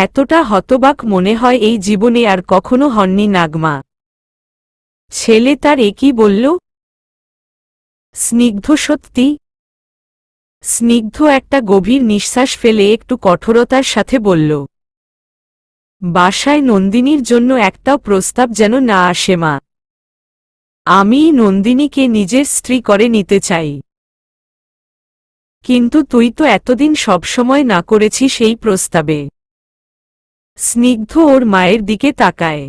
এতটা হতবাক মনে হয় এই জীবনে আর কখনো হননি নাগমা। ছেলে তার একই বলল। স্নিগ্ধ সত্যি? স্নিগ্ধ একটা গভীর নিঃশ্বাস ফেলে একটু কঠোরতার সাথে বলল, বাসায় নন্দিনীর জন্য একটাও প্রস্তাব যেন না আসে মা। আমি নন্দিনীকে নিজের স্ত্রী করে নিতে চাই। কিন্তু তুই তো এতদিন সবসময় না করেছিস সেই প্রস্তাবে। স্নিগ্ধ ওর মায়ের দিকে তাকায়।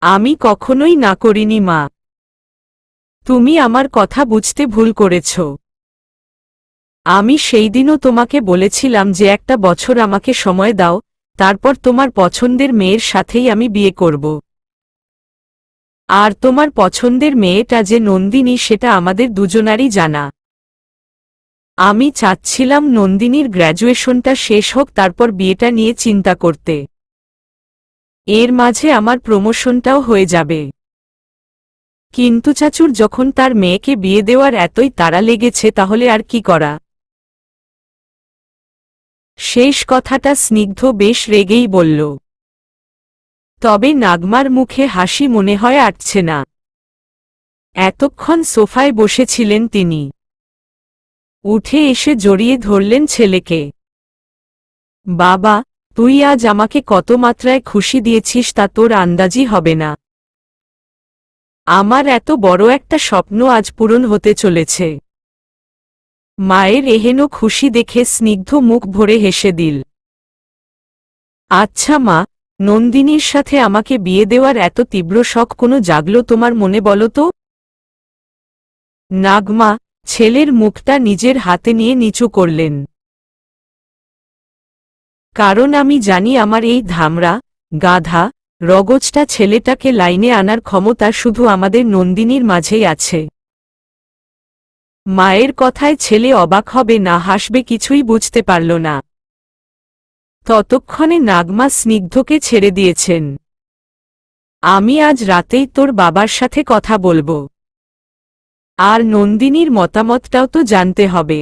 আমি কখনোই না করিনি মা। তুমি আমার কথা বুঝতে ভুল করেছ। আমি সেই দিনও তোমাকে বলেছিলাম যে একটা বছর আমাকে সময় দাও, তারপর তোমার পছন্দের মেয়ের সাথেই আমি বিয়ে করব। আর তোমার পছন্দের মেয়েটা যে নন্দিনী সেটা আমাদের দুজনারই জানা। আমি চাচ্ছিলাম নন্দিনীর গ্র্যাজুয়েশনটা শেষ হোক, তারপর বিয়েটা নিয়ে চিন্তা করতে। এর মাঝে আমার প্রমোশনটাও হয়ে যাবে। কিন্তু চাচুর যখন তার মেয়েকে বিয়ে দেওয়ার এতই তাড়া লেগেছে, তাহলে আর কি করা। শেষ কথাটা স্নিগ্ধ বেশ রেগেই বলল। তবে নাগমার মুখে হাসি মনে হয় আটছে না। এতক্ষণ সোফায় বসেছিলেন তিনি। উঠে এসে জড়িয়ে ধরলেন ছেলেকে। বাবা, তুই আজ আমাকে কত মাত্রায় খুশি দিয়েছিস তা তোর আন্দাজই হবে না। আমার এত বড় একটা স্বপ্ন আজ পূরণ হতে চলেছে। মায়ের এহেন খুশি দেখে স্নিগ্ধ মুখ ভরে হেসে দিল। আচ্ছা মা, নন্দিনীর সাথে আমাকে বিয়ে দেওয়ার এত তীব্র শখ কোনো জাগল তোমার মনে বলো তো? নাগমা ছেলের মুখটা নিজের হাতে নিয়ে নিচু করলেন। কারণ আমি জানি আমার এই ধামরা, গাধা, রগজটা ছেলেটাকে লাইনে আনার ক্ষমতা শুধু আমাদের নন্দিনীর মাঝেই আছে। মায়ের কথায় ছেলে অবাক হবে না হাসবে কিছুই বুঝতে পারল না। ততক্ষণে নাগমা স্নিগ্ধকে ছেড়ে দিয়েছেন। আমি আজ রাতেই তোর বাবার সাথে কথা বলবো। আর নন্দিনীর মতামতটাও তো জানতে হবে।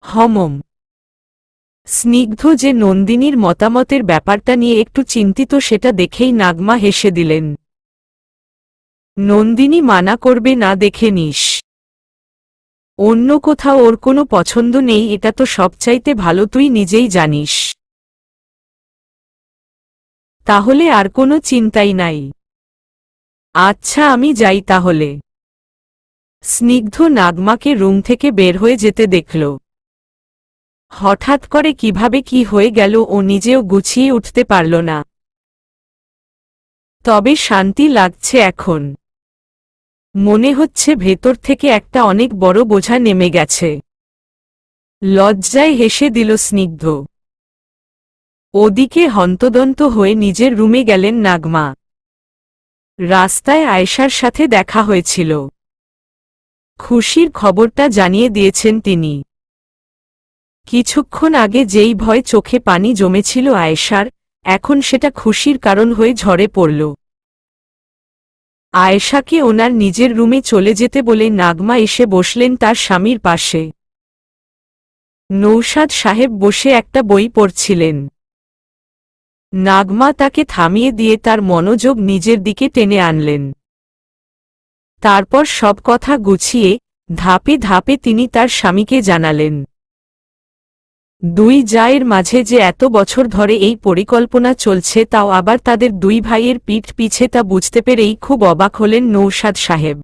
হমম। স্নিগ্ধ যে নন্দিনীর মতামতের ব্যাপারটা নিয়ে একটু চিন্তিত সেটা দেখেই নাগমা হেসে দিলেন। নন্দিনী মানা করবে না দেখে নিস। অন্য কোথাও ওর কোনো পছন্দ নেই, এটা তো সবচাইতে ভালো তুই নিজেই জানিস। তাহলে আর কোনো চিন্তাই নাই। আচ্ছা আমি যাই তাহলে। স্নিগ্ধ নাগমাকে রুম থেকে বের হয়ে যেতে দেখল। হঠাৎ করে কিভাবে কি হয়ে গেল ও নিজেও গুছিয়ে উঠতে পারল না। তবে শান্তি লাগছে এখন। মনে হচ্ছে ভেতর থেকে একটা অনেক বড় বোঝা নেমে গেছে। লজ্জায় হেসে দিল স্নিগ্ধ। ওদিকে হন্তদন্ত হয়ে নিজের রুমে গেলেন নাগমা। রাস্তায় আয়েশার সাথে দেখা হয়েছিল। খুশির খবরটা জানিয়ে দিয়েছেন তিনি। কিছুক্ষণ আগে যেই ভয় চোখে পানি জমেছিল আয়েশার, এখন সেটা খুশির কারণ হয়ে ঝরে পড়ল। আয়েশাকে ওনার নিজের রুমে চলে যেতে বলে নাগমা এসে বসলেন তার স্বামীর পাশে। নৌশাদ সাহেব বসে একটা বই পড়ছিলেন। নাগমা তাকে থামিয়ে দিয়ে তার মনোযোগ নিজের দিকে টেনে আনলেন। তারপর সব কথা গুছিয়ে ধাপে ধাপে তিনি তার স্বামীকে জানালেন। দুই জায়ের মাঝে যে এত বছর ধরে এই পরিকল্পনা চলছে, তাও আবার তাদের দুই ভাইয়ের পিঠ পিছে, তা বুঝতে পেরেই খুব অবাক হলেন নৌশাদ সাহেব।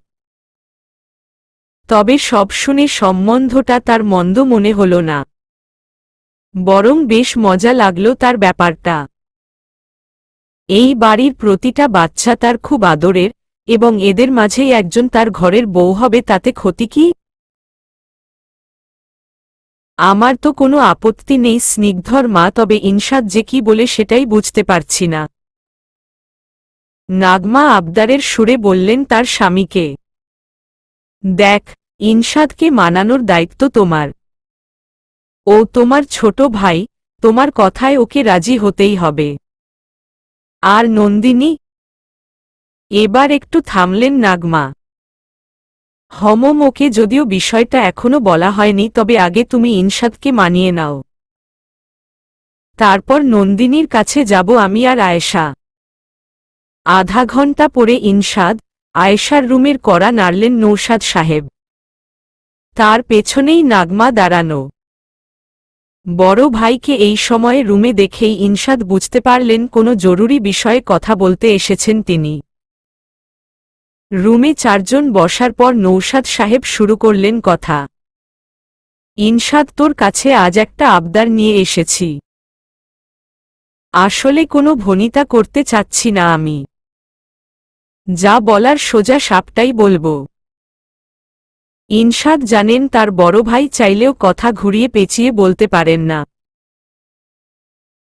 তবে সব শুনে সম্বন্ধটা তার মন্দ মনে হল না, বরং বেশ মজা লাগল তার ব্যাপারটা। এই বাড়ির প্রতিটা বাচ্চা তার খুব আদরের, এবং এদের মাঝেই একজন তার ঘরের বউ হবে, তাতে ক্ষতি কি? আমার তো কোনো আপত্তি নেই স্নিগ্ধর মা, তবে ইনশাদ যে কি বলে সেটাই বুঝতে পারছি না। নাগমা আবদারের সুরে বললেন তার স্বামীকে। দেখ, ইনশাদকে মানানোর দায়িত্ব তোমার। ও তোমার ছোট ভাই, তোমার কথায় ওকে রাজি হতেই হবে। আর নন্দিনী? এবার একটু থামলেন নাগমা। হমম, ওকে যদিও বিষয়টা এখনো বলা হয়নি, তবে আগে তুমি ইনশাদকে মানিয়ে নাও। তারপর নন্দিনীর কাছে যাব আমি আর আয়েশা। আধা ঘন্টা পরে ইনশাদ আয়েশার রুমের কড়া নাড়লেন নৌশাদ সাহেব। তার পেছনেই নাগমা দাঁড়ানো। বড় ভাইকে এই সময়ে রুমে দেখেই ইনশাদ বুঝতে পারলেন কোনো জরুরি বিষয়ে কথা বলতে এসেছেন তিনি। রুমে চারজন বসার পর নৌশাদ সাহেব শুরু করলেন কথা। ইনশাদ, তোর কাছে আজ একটা আবদার নিয়ে এসেছি। আসলে কোনো ভনিতা করতে চাচ্ছি না আমি। যা বলার সোজা সাপটাই বলবো। ইনশাদ জানেন তার বড় ভাই চাইলেও কথা ঘুরিয়ে পেঁচিয়ে বলতে পারেন না।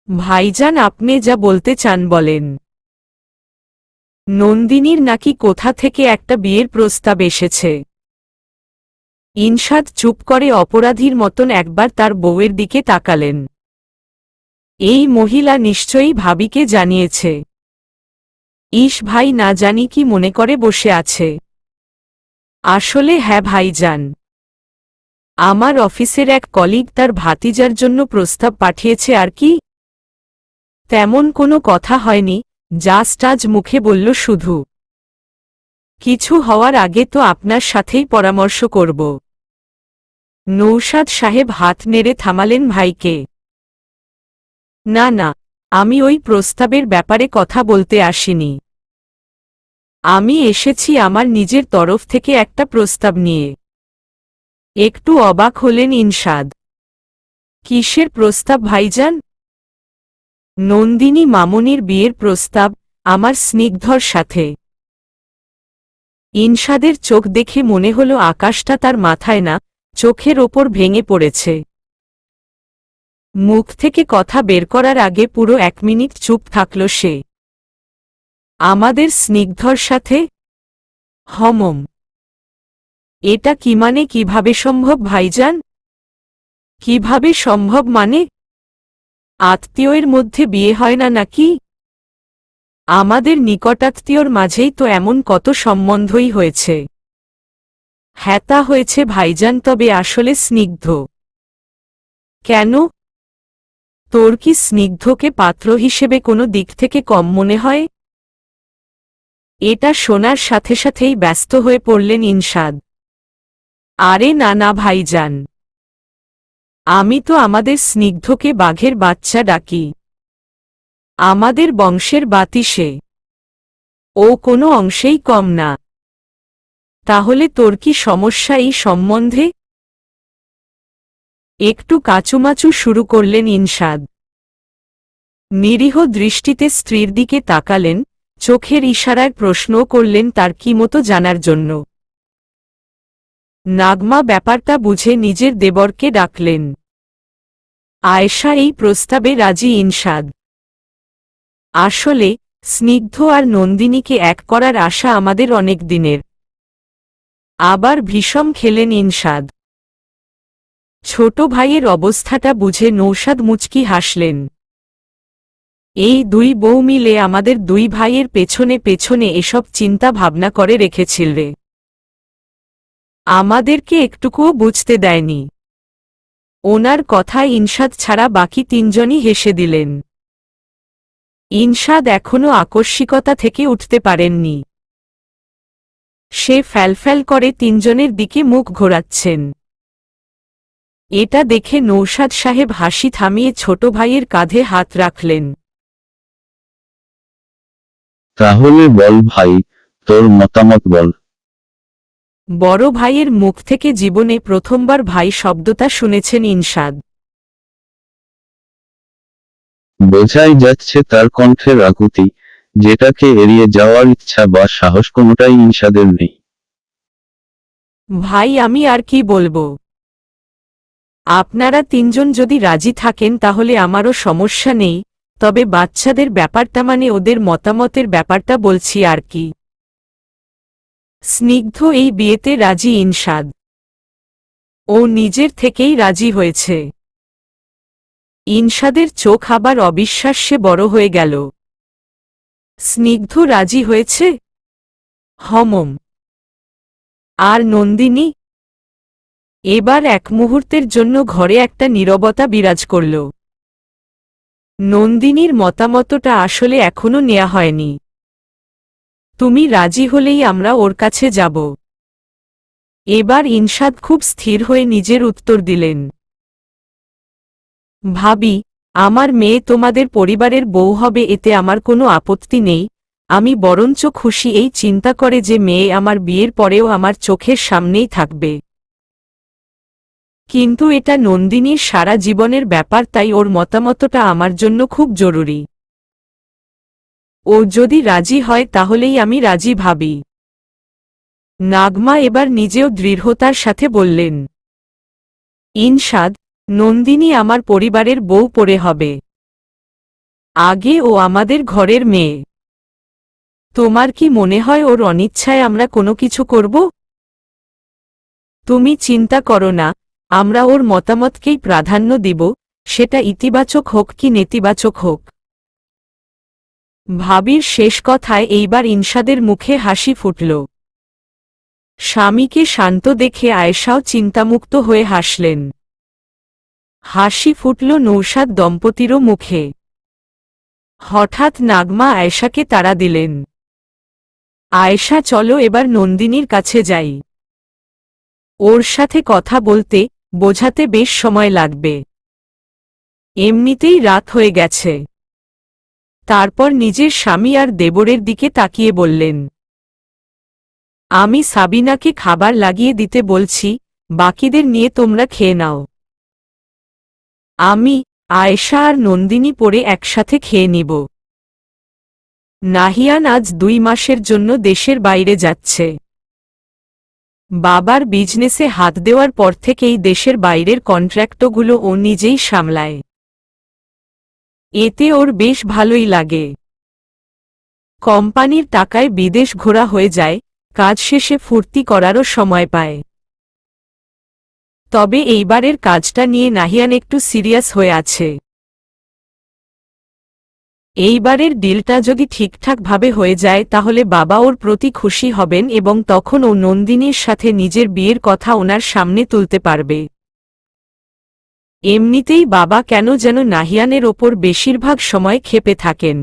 ভাইজান, আপনি যা বলতে চান বলেন। নন্দিনীর নাকি কোথা থেকে একটা বিয়ের প্রস্তাব এসেছে। ইনশাদ চুপ করে অপরাধীর মতন একবার তার বউয়ের দিকে তাকালেন। এই মহিলা নিশ্চয়ই ভাবিকে জানিয়েছে। ইস ভাই, না জানি কি মনে করে বসে আছে। আসলে হ্যাঁ ভাইজান, আমার অফিসের এক কলিগ তার ভাতিজার জন্য প্রস্তাব পাঠিয়েছে আর কি। তেমন কোনো কথা হয়নি, জাস্ট আজ মুখে বলল শুধু। কিছু হওয়ার আগে তো আপনার সাথেই পরামর্শ করব। নৌশাদ সাহেব হাত নেড়ে থামালেন ভাইকে। না না, আমি ওই প্রস্তাবের ব্যাপারে কথা বলতে আসিনি। আমি এসেছি আমার নিজের তরফ থেকে একটা প্রস্তাব নিয়ে। একটু অবাক হলেন ইনশাদ। কিসের প্রস্তাব ভাইজান? নন্দিনী মামনির বিয়ের প্রস্তাব, আমার স্নিগ্ধর সাথে। ইনশাদের চোখ দেখে মনে হল আকাশটা তার মাথায় না, চোখের ওপর ভেঙে পড়েছে। মুখ থেকে কথা বের করার আগে পুরো 1 মিনিট চুপ থাকল সে। আমাদের স্নিগ্ধর সাথে? হমম। এটা কি মানে, কিভাবে সম্ভব ভাইজান? কিভাবে সম্ভব মানে? আত্মীয়ের মধ্যে বিয়ে হয় না নাকি? আমাদের নিকটাত্মীয়র মাঝেই তো এমন কত সম্বন্ধই হয়েছে। হ্যাঁ, তা হয়েছে ভাইজান, তবে আসলে স্নিগ্ধ। কেন? তোর কি স্নিগ্ধকে পাত্র হিসেবে কোনো দিক থেকে কম মনে হয়? এটা শোনার সাথে সাথেই ব্যস্ত হয়ে পড়লেন ইনশাদ। আরে না না ভাইজান, আমি তো আমাদের স্নিগ্ধকে বাঘের বাচ্চা ডাকি। আমাদের বংশের বাতি সে। ও কোনো অংশেই কম না। তাহলে তোর কি সমস্যা এই সম্বন্ধে? একটু কাচুমাচু শুরু করলেন ইনশাদ। নিরীহ দৃষ্টিতে স্ত্রীর দিকে তাকালেন, চোখের ইশারায় প্রশ্নও করলেন তার কি মতো জানার জন্য। নাগমা ব্যাপারটা বুঝে নিজের দেবরকে ডাকলেন। আয়েশা এই প্রস্তাবে রাজি ইনশাদ। আসলে স্নিগ্ধ আর নন্দিনীকে এক করার আশা আমাদের অনেক দিনের। আবার ভীষণ খেলেন ইনশাদ। ছোট ভাইয়ের অবস্থাটা বুঝে নৌশাদ মুচকি হাসলেন। এই দুই বউ মিলে আমাদের দুই ভাইয়ের পেছনে পেছনে এসব চিন্তা ভাবনা করে রেখেছিলে। আমাদেরকে একটুকুও বুঝতে দেয়নি। ওনার কথায় ইনশাদ ছাড়া বাকি তিনজনই হেসে দিলেন। ইনশাদ এখনো আকস্মিকতা থেকে উঠতে পারেননি। সে ফ্যালফ্যাল করে তিনজনের দিকে মুখ ঘোরাচ্ছেন। এটা দেখে নৌশাদ সাহেব হাসি থামিয়ে ছোট ভাইয়ের কাঁধে হাত রাখলেন। তাহলে বল ভাই, তোর মতামত বল। বড় ভাইয়ের মুখ থেকে জীবনে প্রথমবার ভাই শব্দটা শুনেছেন ইনশাদ। বোঝাই যাচ্ছে তার কণ্ঠের আকুতি, যেটাকে এড়িয়ে যাওয়ার ইচ্ছা বা সাহস কোনোটাই ইনশাদের নেই। ভাই, আমি আর কি বলবো? আপনারা তিনজন যদি রাজি থাকেন তাহলে আমারও সমস্যা নেই, তবে বাচ্চাদের ব্যাপারটা মানে ওদের মতামতের ব্যাপারটা বলছি আর কি। স্নিগ্ধ এই বিয়েতে রাজি ইনশাদ। ও নিজের থেকেই রাজি হয়েছে। ইনশাদের চোখ আবার অবিশ্বাস্যে বড় হয়ে গেল। স্নিগ্ধ রাজি হয়েছে? হমম। আর নন্দিনী? এবার এক মুহূর্তের জন্য ঘরে একটা নীরবতা বিরাজ করল। নন্দিনীর মতামতটা আসলে এখনো নেওয়া হয়নি। তুমি রাজি হলেই আমরা ওর কাছে যাব। এবার ইনশাদ খুব স্থির হয়ে নিজের উত্তর দিলেন। ভাবি, আমার মেয়ে তোমাদের পরিবারের বউ হবে, এতে আমার কোনো আপত্তি নেই। আমি বরঞ্চ খুশি এই চিন্তা করে যে মেয়ে আমার বিয়ের পরেও আমার চোখের সামনেই থাকবে। কিন্তু এটা নন্দিনীর সারা জীবনের ব্যাপার, তাই ওর মতামতটা আমার জন্য খুব জরুরি। ও যদি রাজি হয় তাহলেই আমি রাজি। ভাবি নাগমা এবার নিজেও দৃঢ়তার সাথে বললেন, ইনশাদ, নন্দিনী আমার পরিবারের বউ পরে হবে। আগে ও আমাদের ঘরের মেয়ে। তোমার কি মনে হয় ওর অনিচ্ছায় আমরা কোনো কিছু করব? তুমি চিন্তা করো না, আমরা ওর মতামতকেই প্রাধান্য দিব, সেটা ইতিবাচক হোক কি নেতিবাচক হোক। ভাবির শেষ কথায় এইবার ইনশাদের মুখে হাসি ফুটল। স্বামীকে শান্ত দেখে আয়েশাও চিন্তামুক্ত হয়ে হাসলেন। হাসি ফুটল নৌশাদ দম্পতিরও মুখে। হঠাৎ নাগমা আয়েশাকে তাড়া দিলেন, আয়েশা চলো এবার নন্দিনীর কাছে যাই। ওর সাথে কথা বলতে বোঝাতে বেশ সময় লাগবে। এমনিতেই রাত হয়ে গেছে। তারপর নিজের স্বামী আর দেবরের দিকে তাকিয়ে বললেন, আমি সাবিনাকে খাবার লাগিয়ে দিতে বলছি, বাকিদের নিয়ে তোমরা খেয়ে নাও। আমি, আয়েশা আর নন্দিনী পরে একসাথে খেয়ে নিব। নাহিয়ান আজ 2 মাসের জন্য দেশের বাইরে যাচ্ছে। বাবার বিজনেসে হাত দেওয়ার পর থেকেই দেশের বাইরের কন্ট্রাক্টগুলো ও নিজেই সামলায়। এতে ওর বেশ ভালোই লাগে। কোম্পানির টাকায় বিদেশ ঘোরা হয়ে যায়, কাজ শেষে ফুর্তি করারও সময় পায়। তবে এইবারের কাজটা নিয়ে নাহিয়ান একটু সিরিয়াস হয়ে আছে। এইবারের ডিলটা যদি ঠিকঠাকভাবে হয়ে যায় তাহলে বাবা ওর প্রতি খুশি হবেন এবং তখন ও নন্দিনীর সাথে নিজের বিয়ের কথা ওনার সামনে তুলতে পারবে। এমনিতেই বাবা কেন যেন নাহিয়ানের ওপর বেশিরভাগ সময় ক্ষেপে থাকেন।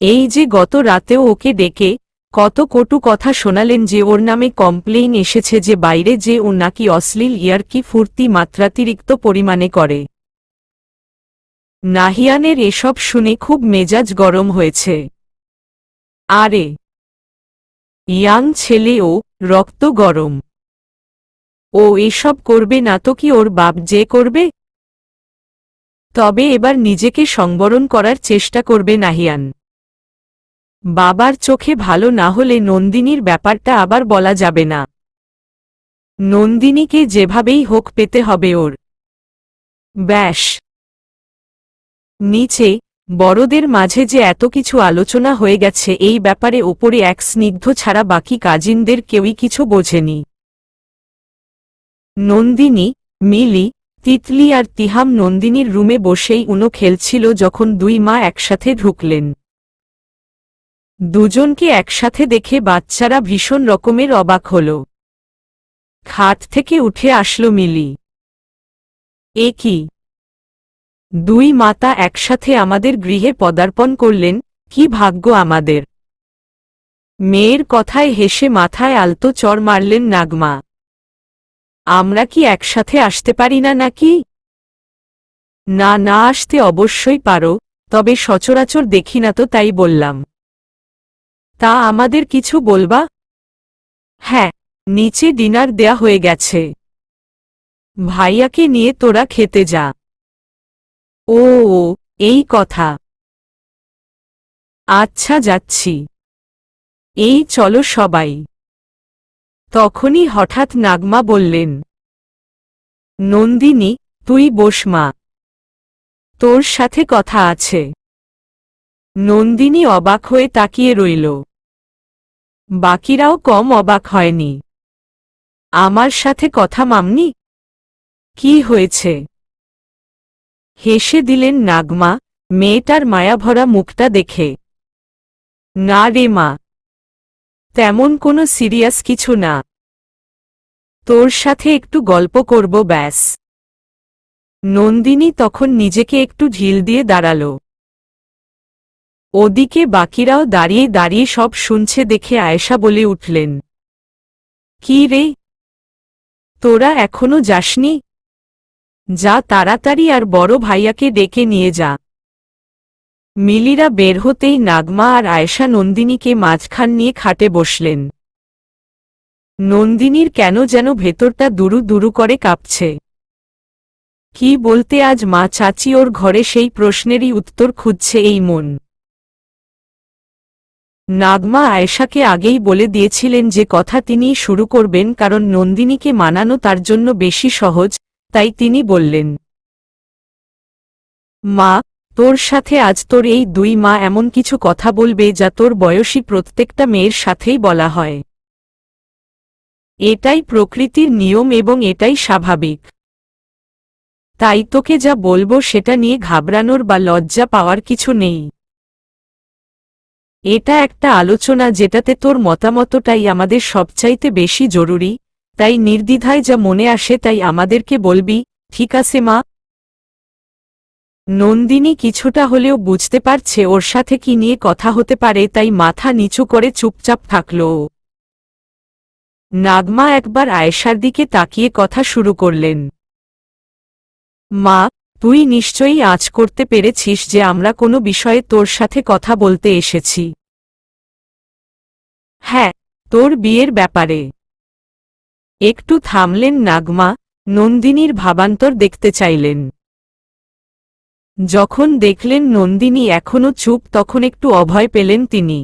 এই যে গত রাতেও ওকে ডেকে কত কটু কথা শোনালেন, যে ওর নামে কমপ্লেইন এসেছে যে বাইরে যে ও নাকি অশ্লীল ইয়ার্কি ফুর্তি মাত্রাতিরিক্ত পরিমাণে করে। নাহিয়ানের এসব শুনে খুব মেজাজ গরম হয়েছে। আরে ইয়াং ছেলে, ও রক্ত গরম। ও এসব করবে না তো কি ওর বাপ যে করবে? তবে এবার নিজেকে সংবরণ করার চেষ্টা করবে নাহিয়ান। বাবার চোখে ভালো না হলে নন্দিনীর ব্যাপারটা আবার বলা যাবে না। নন্দিনীকে যেভাবেই হোক পেতে হবে ওর। ব্যাস। নিচে বড়দের মাঝে যে এত কিছু আলোচনা হয়ে গেছে এই ব্যাপারে ওপরে এক স্নিগ্ধ ছাড়া বাকি কাজিনদের কেউই কিছু বোঝেনি। নন্দিনী, মিলি, তিতলি আর তিহাম নন্দিনীর রুমে বসেই উনো খেলছিল যখন 2 মা একসাথে ঢুকলেন। দুজনকে একসাথে দেখে বাচ্চারা ভীষণ রকমের অবাক হল। খাট থেকে উঠে আসলো মিলি। এ কি? 2 মাতা একসাথে আমাদের গৃহে পদার্পণ করলেন, কি ভাগ্য আমাদের। মেয়ের কথায় হেসে মাথায় আলতো চড় মারলেন নাগমা। আমরা কি একসাথে আসতে পারি না নাকি? না, না আসতে অবশ্যই পারো, তবে সচরাচর দেখি না তো তাই বললাম। তা আমাদের কিছু বলবা? হ্যাঁ, নিচে ডিনার দেয়া হয়ে গেছে। ভাইয়াকে নিয়ে তোরা খেতে যা। ও, এই কথা। আচ্ছা যাচ্ছি। এই চলো সবাই। তখনই হঠাৎ নাগমা বললেন, নন্দিনী, তুই বস মা। তোর সাথে কথা আছে। নন্দিনী অবাক হয়ে তাকিয়ে রইল। বাকিরাও কম অবাক হয়নি। আমার সাথে কথা মামনি? কি হয়েছে? হেসে দিলেন নাগমা, মেয়েটার মায়াভরা মুখটা দেখে। না রে মা, তেমন কোনো সিরিয়াস কিছু না। তোর সাথে একটু গল্প করব ব্যাস। নন্দিনী তখন নিজেকে একটু ঢিল দিয়ে দাঁড়াল। ওদিকে বাকিরাও দাঁড়িয়ে দাঁড়িয়ে সব শুনছে দেখে আয়েশা বলে উঠলেন, কি রে, তোরা এখনো যাসনি? যা তাড়াতাড়ি আর বড় ভাইয়াকে ডেকে নিয়ে যা। মিলিরা বের হতেই নাগমা আর আয়েশা নন্দিনীকে মাঝখান নিয়ে খাটে বসলেন। নন্দিনীর কেন যেন ভেতরটা দুরু দুরু করে কাঁপছে। কি বলতে আজ মা চাচি ওর ঘরে সেই প্রশ্নেরই উত্তর খুঁজছে এই মন। নাগমা আয়েশাকে আগেই বলে দিয়েছিলেন যে কথা তিনিই শুরু করবেন, কারণ নন্দিনীকে মানানো তার জন্য বেশি সহজ, তাই তিনি বললেন, মা, তোর সাথে আজ তোর এই দুই মা এমন কিছু কথা বলবে যা তোর বয়সী প্রত্যেকটা মেয়ের সাথেই বলা হয়। এটাই প্রকৃতির নিয়ম এবং এটাই স্বাভাবিক। তাই তোকে যা বলবো সেটা নিয়ে ঘাবড়ানোর বা লজ্জা পাওয়ার কিছু নেই। এটা একটা আলোচনা যেটাতে তোর মতামতটাই আমাদের সবচাইতে বেশি জরুরি, তাই নির্দ্বিধায় যা মনে আসে তাই আমাদেরকে বলবি, ঠিক আছে মা? নন্দিনী কিছুটা হলেও বুঝতে পারছে ওর সাথে কি নিয়ে কথা হতে পারে, তাই মাথা নিচু করে চুপচাপ থাকল। নাগমা একবার আয়েশার দিকে তাকিয়ে কথা শুরু করলেন, মা, তুই নিশ্চয়ই আঁচ করতে পেরেছিস যে আমরা কোনো বিষয়ে তোর সাথে কথা বলতে এসেছি। হ্যাঁ, তোর বিয়ের ব্যাপারে। একটু থামলেন নাগমা, নন্দিনীর ভাবান্তর দেখতে চাইলেন। যখন দেখলেন নন্দিনী এখনো চুপ তখন একটু অভয় পেলেন তিনি।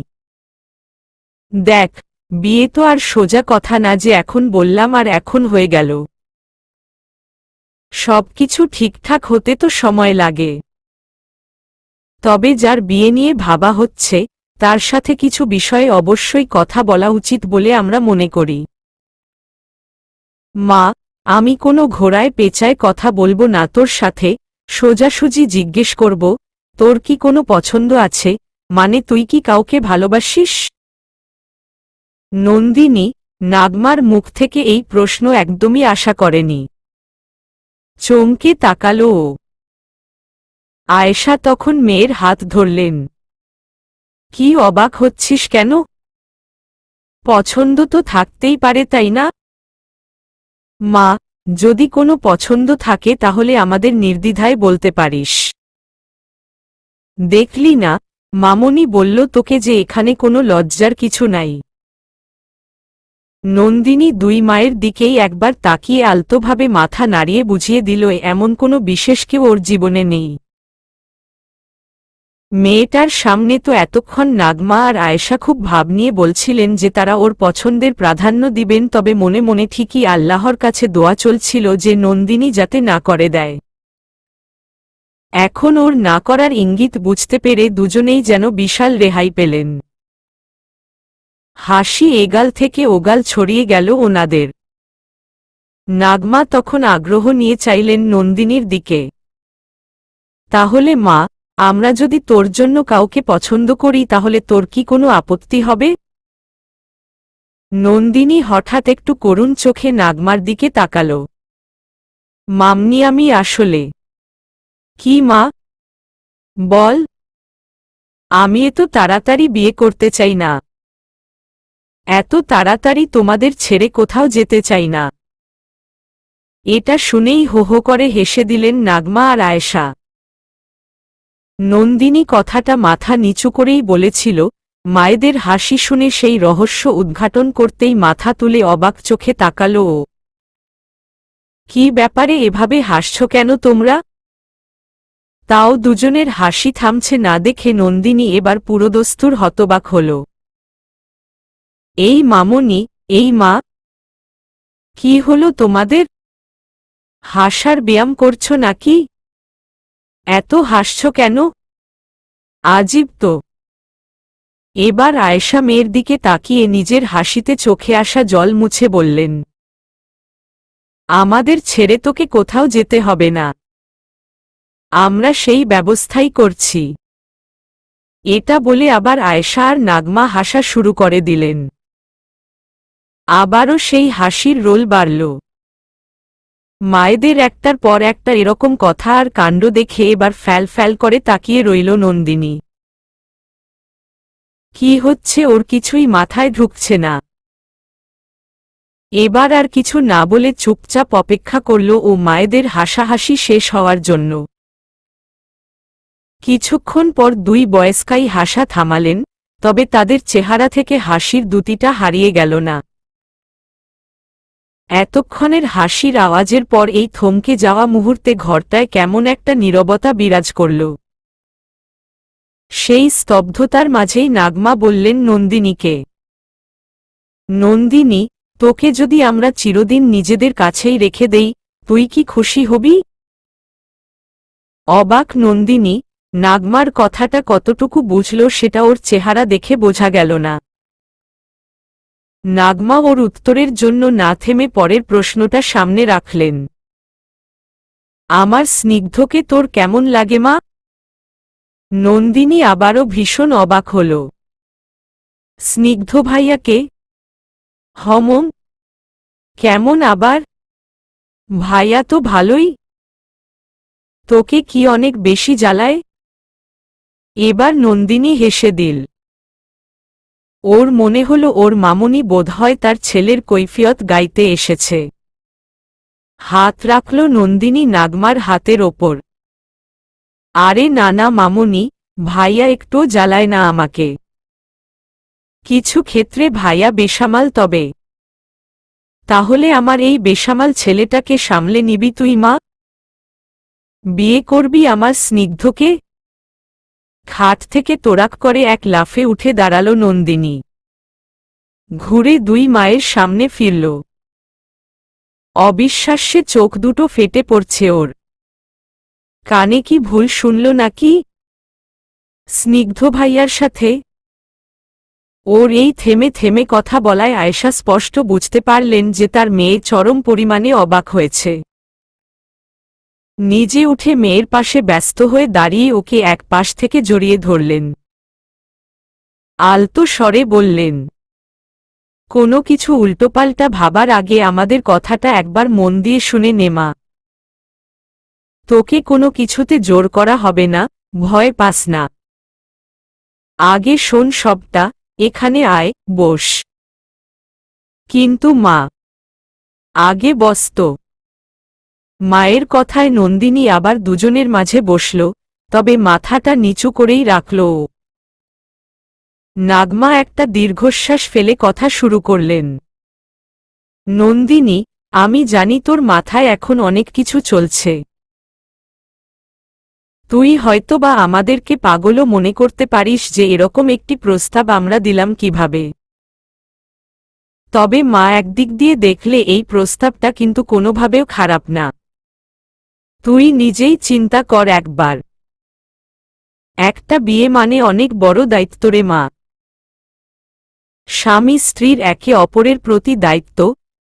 দেখ, বিয়ে তো আর সোজা কথা না যে এখন বললাম আর এখন হয়ে গেল। সবকিছু ঠিকঠাক হতে তো সময় লাগে। তবে যার বিয়ে নিয়ে ভাবা হচ্ছে তার সাথে কিছু বিষয়ে অবশ্যই কথা বলা উচিত বলে আমরা মনে করি। মা, আমি কোনো ঘোড়ায় পেঁচায় কথা বলবো না তোর সাথে, সোজাসুজি জিজ্ঞেস করব, তোর কি কোনো পছন্দ আছে, মানে তুই কি কাউকে ভালোবাসিস? নন্দিনী, নাগমার মুখ থেকে এই প্রশ্ন একদমই আশা করেনি। চমকে তাকালো ও। আয়েশা তখন মেয়ের হাত ধরলেন। কি অবাক হচ্ছিস কেন? পছন্দ তো থাকতেই পারে, তাই না? মা, যদি কোনো পছন্দ থাকে তাহলে আমাদের নির্দ্বিধায় বলতে পারিস। দেখলি না, মামনি বলল তোকে যে এখানে কোনো লজ্জার কিছু নাই। নন্দিনী দুই মায়ের দিকেই একবার তাকিয়ে আলতোভাবে মাথা নাড়িয়ে বুঝিয়ে দিল এমন কোনো বিশেষ কেউ ওর জীবনে নেই। মেয়েটার সামনে তো এতক্ষণ নাগমা আর আয়েশা খুব ভাব নিয়ে বলছিলেন যে তারা ওর পছন্দের প্রাধান্য দিবেন, তবে মনে মনে ঠিকই আল্লাহর কাছে দোয়া চলছিল যে নন্দিনী যাতে না করে দেয়। এখন ওর না করার ইঙ্গিত বুঝতে পেরে দুজনেই যেন বিশাল রেহাই পেলেন। হাসি এগাল থেকে ওগাল ছড়িয়ে গেল ওনাদের। নাগমা তখন আগ্রহ নিয়ে চাইলেন নন্দিনীর দিকে, তাহলে মা, আমরা যদি তোর জন্য কাউকে পছন্দ করি তাহলে তোর কি কোনো আপত্তি হবে? নন্দিনী হঠাৎ একটু করুণ চোখে নাগমার দিকে তাকাল। মামনি, আমি আসলে। কি মা? বল। আমি এত তাড়াতাড়ি বিয়ে করতে চাই না। এত তাড়াতাড়ি তোমাদের ছেড়ে কোথাও যেতে চাই না। এটা শুনেই হো হো করে হেসে দিলেন নাগমা আর আয়েশা। নন্দিনী কথাটা মাথা নিচু করেই বলেছিল, মায়েদের হাসি শুনে সেই রহস্য উদ্ঘাটন করতেই মাথা তুলে অবাক চোখে তাকাল ও। কি ব্যাপারে এভাবে হাসছ কেন তোমরা? তাও দুজনের হাসি থামছে না দেখে নন্দিনী এবার পুরোদস্তুর হতবাক হল। এই মামনি, এই মা, কি হলো তোমাদের? হাসার ব্যায়াম করছো নাকি? এত হাসছ কেন? আজীব তো। এবার আয়েশা মেয়ের দিকে তাকিয়ে নিজের হাসিতে চোখে আসা জল মুছে বললেন, আমাদের ছেড়ে তোকে কোথাও যেতে হবে না। আমরা সেই ব্যবস্থাই করছি। এটা বলে আবার আয়েশা আর নাগমা হাসা শুরু করে দিলেন। আবারও সেই হাসির রোল বাড়ল। মায়েদের একটার পর একটা এরকম কথা আর কাণ্ড দেখে এবার ফ্যাল ফ্যাল করে তাকিয়ে রইল নন্দিনী। কি হচ্ছে ওর কিছুই মাথায় ঢুকছে না। এবার আর কিছু না বলে চুপচাপ অপেক্ষা করল ও মায়েদের হাসাহাসি শেষ হওয়ার জন্য। কিছুক্ষণ পর দুই বয়স্কাই হাসা থামালেন, তবে তাদের চেহারা থেকে হাসির দ্যুতিটা হারিয়ে গেল না। এতক্ষণের হাসির আওয়াজের পর এই থমকে যাওয়া মুহূর্তে ঘরটায় কেমন একটা নীরবতা বিরাজ করল। সেই স্তব্ধতার মাঝেই নাগমা বললেন নন্দিনীকে, নন্দিনী, তোকে যদি আমরা চিরদিন নিজেদের কাছেই রেখে দেই, তুই কি খুশি হবি? অবাক নন্দিনী, নাগমার কথাটা কতটুকু বুঝল সেটা ওর চেহারা দেখে বোঝা গেল না। নাগমা ওর উত্তরের জন্য না থেমে পরের প্রশ্নটা সামনে রাখলেন, আমার স্নিগ্ধকে তোর কেমন লাগে মা? নন্দিনী আবারও ভীষণ অবাক হল। স্নিগ্ধ ভাইয়াকে? হমম, কেমন আবার? ভাইয়া তো ভালোই। তোকে কি অনেক বেশি জ্বালায়? এবার নন্দিনী হেসে দিল। ওর মনে হল ওর মামুনি বোধহয় তার ছেলের কৈফিয়ত গাইতে এসেছে। হাত রাখল নন্দিনী নাগমার হাতের ওপর। আরে না না মামুনি, ভাইয়া একটুও জ্বালায় না আমাকে। কিছু ক্ষেত্রে ভাইয়া বেসামাল, তবে তাহলে আমার এই বেসামাল ছেলেটাকে সামলে নিবি তুই মা? বিয়ে করবি আমার স্নিগ্ধকে? খাট থেকে তোড়াক করে এক লাফে উঠে দাঁড়াল নন্দিনী। ঘুরে দুই মায়ের সামনে ফিরল। অবিশ্বাস্যে চোখ দুটো ফেটে পড়ছে ওর। কানে কি ভুল শুনল নাকি? স্নিগ্ধ ভাইয়ার সাথে? ওর এই থেমে থেমে কথা বলায় আয়েশা স্পষ্ট বুঝতে পারলেন যে তার মেয়ে চরম পরিমাণে অবাক হয়েছে। নিজে উঠে মেয়ের পাশে ব্যস্ত হয়ে দাঁড়িয়ে ওকে এক পাশ থেকে জড়িয়ে ধরলেন। আলতো স্বরে বললেন, কোনো কিছু উল্টোপাল্টা ভাবার আগে আমাদের কথাটা একবার মন দিয়ে শুনে নে মা। তোকে কোনো কিছুতে জোর করা হবে না, ভয় পাস না। আগে শোন সবটা, এখানে আয়, বস। কিন্তু মা। আগে বস তো। মায়ের কথায় নন্দিনী আবার দুজনের মাঝে বসল, তবে মাথাটা নিচু করেই রাখল ও। নাগমা একটা দীর্ঘশ্বাস ফেলে কথা শুরু করলেন, নন্দিনী, আমি জানি তোর মাথায় এখন অনেক কিছু চলছে। তুই হয়তোবা আমাদেরকে পাগলও মনে করতে পারিস যে এরকম একটি প্রস্তাব আমরা দিলাম কিভাবে। তবে মা একদিক দিয়ে দেখলে এই প্রস্তাবটা কিন্তু কোনোভাবেও খারাপ না। তুই নিজেই চিন্তা কর একবার। একটা বিয়ে মানে অনেক বড় দায়িত্ব রে মা। স্বামী স্ত্রীর একে অপরের প্রতি দায়িত্ব,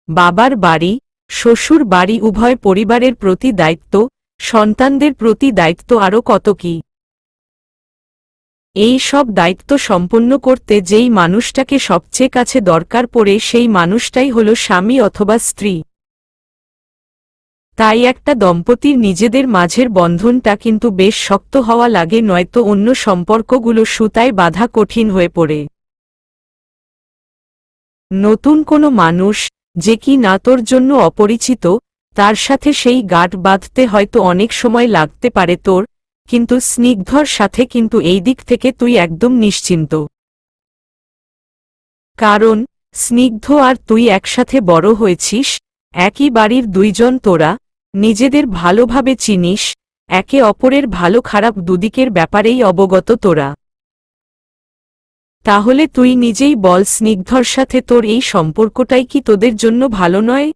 বাবার বাড়ি, শ্বশুর বাড়ি উভয় পরিবারের প্রতি দায়িত্ব, সন্তানদের প্রতি দায়িত্ব, আরও কত কি। এই সব দায়িত্ব সম্পন্ন করতে যেই মানুষটাকে সবচেয়ে কাছে দরকার পড়ে সেই মানুষটাই হল স্বামী অথবা স্ত্রী। তাই একটা দম্পতির নিজেদের মাঝের বন্ধনটা কিন্তু বেশ শক্ত হওয়া লাগে, নয়তো অন্য সম্পর্কগুলো সুতায় বাঁধা কঠিন হয়ে পড়ে। নতুন কোনো মানুষ, যে কি না তোর জন্য অপরিচিত, তার সাথে সেই গাঁট বাঁধতে হয়তো অনেক সময় লাগতে পারে তোর, কিন্তু স্নিগ্ধর সাথে কিন্তু এই দিক থেকে তুই একদম নিশ্চিন্ত। কারণ স্নিগ্ধ আর তুই একসাথে বড় হয়েছিস, একই বাড়ির দুইজন, তোরা নিজেদের ভালোভাবে চিনিস, একে অপরের ভালো খারাপ দুদিকের ব্যাপারেই অবগত তোরা। তাহলে তুই নিজেই বল, স্নিগ্ধর সাথে তোর এই সম্পর্কটাই কি তোদের জন্য ভালো নয়?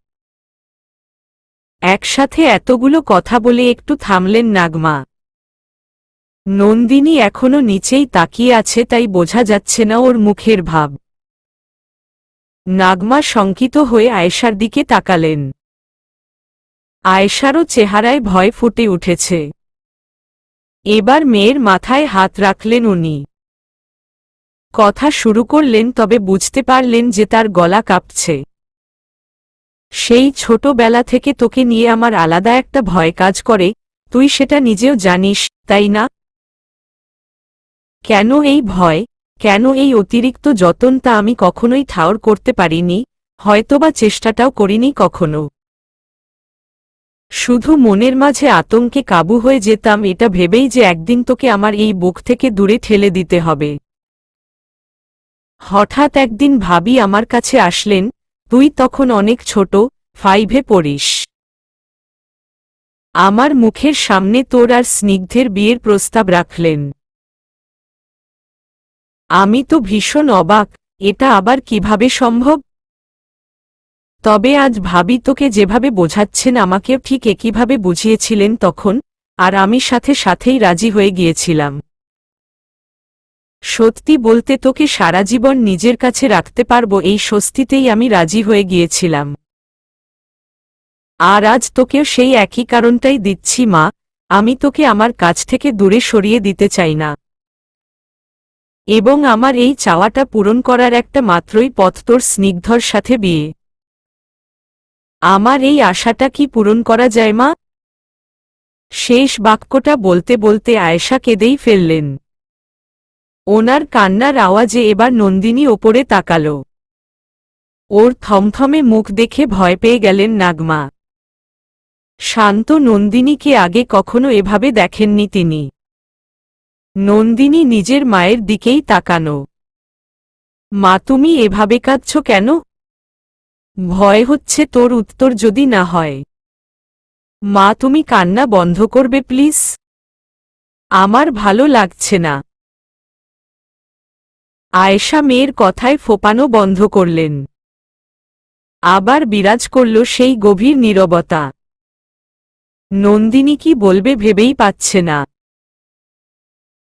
একসাথে এতগুলো কথা বলে একটু থামলেন নাগমা। নন্দিনী এখনো নিচেই তাকিয়ে আছে, তাই বোঝা যাচ্ছে না ওর মুখের ভাব। নাগমা শঙ্কিত হয়ে আয়েশার দিকে তাকালেন। আয়েশারও চেহারায় ভয় ফুটে উঠেছে। এবার মেয়ের মাথায় হাত রাখলেন উনি। কথা শুরু করলেন, তবে বুঝতে পারলেন যে তার গলা কাঁপছে। সেই ছোটবেলা থেকে তোকে নিয়ে আমার আলাদা একটা ভয় কাজ করে, তুই সেটা নিজেও জানিস, তাই না? কেন এই ভয়, কেন এই অতিরিক্ত যতন তা আমি কখনোই ঠাওর করতে পারিনি, হয়তোবা চেষ্টাটাও করিনি কখনো। শুধু মনের মাঝে আতঙ্কে কাবু হয়ে যেতাম এটা ভেবেই যে একদিন তোকে আমার এই বুক থেকে দূরে ঠেলে দিতে হবে। হঠাৎ একদিন ভাবি আমার কাছে আসলেন, তুই তখন অনেক ছোট, 5-এ পড়িস। আমার মুখের সামনে তোর আর স্নিগ্ধের বিয়ের প্রস্তাব রাখলেন। আমি তো ভীষণ অবাক, এটা আবার কিভাবে সম্ভব? তবে আজ ভাবি তোকে যেভাবে বোঝাচ্ছেন আমাকেও ঠিক একইভাবে বুঝিয়েছিলেন তখন, আর আমি সাথে সাথেই রাজি হয়ে গিয়েছিলাম। সত্যি বলতে তোকে সারা জীবন নিজের কাছে রাখতে পারবো এই স্বস্তিতেই আমি রাজি হয়ে গিয়েছিলাম। আর আজ তোকেও সেই একই কারণটাই দিচ্ছি মা, আমি তোকে আমার কাছ থেকে দূরে সরিয়ে দিতে চাই না। এবং আমার এই চাওয়াটা পূরণ করার একটা মাত্রই পথ তোর স্নিগ্ধর সাথে বিয়ে। আমার এই আশাটা কি পূরণ করা যায় মা? শেষ বাক্যটা বলতে বলতে আয়েশা কেঁদেই ফেললেন। ওনার কান্নার আওয়াজে এবার নন্দিনী ওপরে তাকাল। ওর থমথমে মুখ দেখে ভয় পেয়ে গেলেন নাগমা। শান্ত নন্দিনীকে আগে কখনো এভাবে দেখেননি তিনি। নন্দিনী নিজের মায়ের দিকেই তাকানো। মা তুমি এভাবে কাঁদছ কেন? ভয় হচ্ছে তোর উত্তর যদি না হয়। মা তুমি কান্না বন্ধ করবে প্লিজ? আমার ভালো লাগছে না। আয়েশা মেয়ের কথায় ফোপানো বন্ধ করলেন। আবার বিরাজ করল সেই গভীর নীরবতা। নন্দিনী কি বলবে ভেবেই পাচ্ছে না।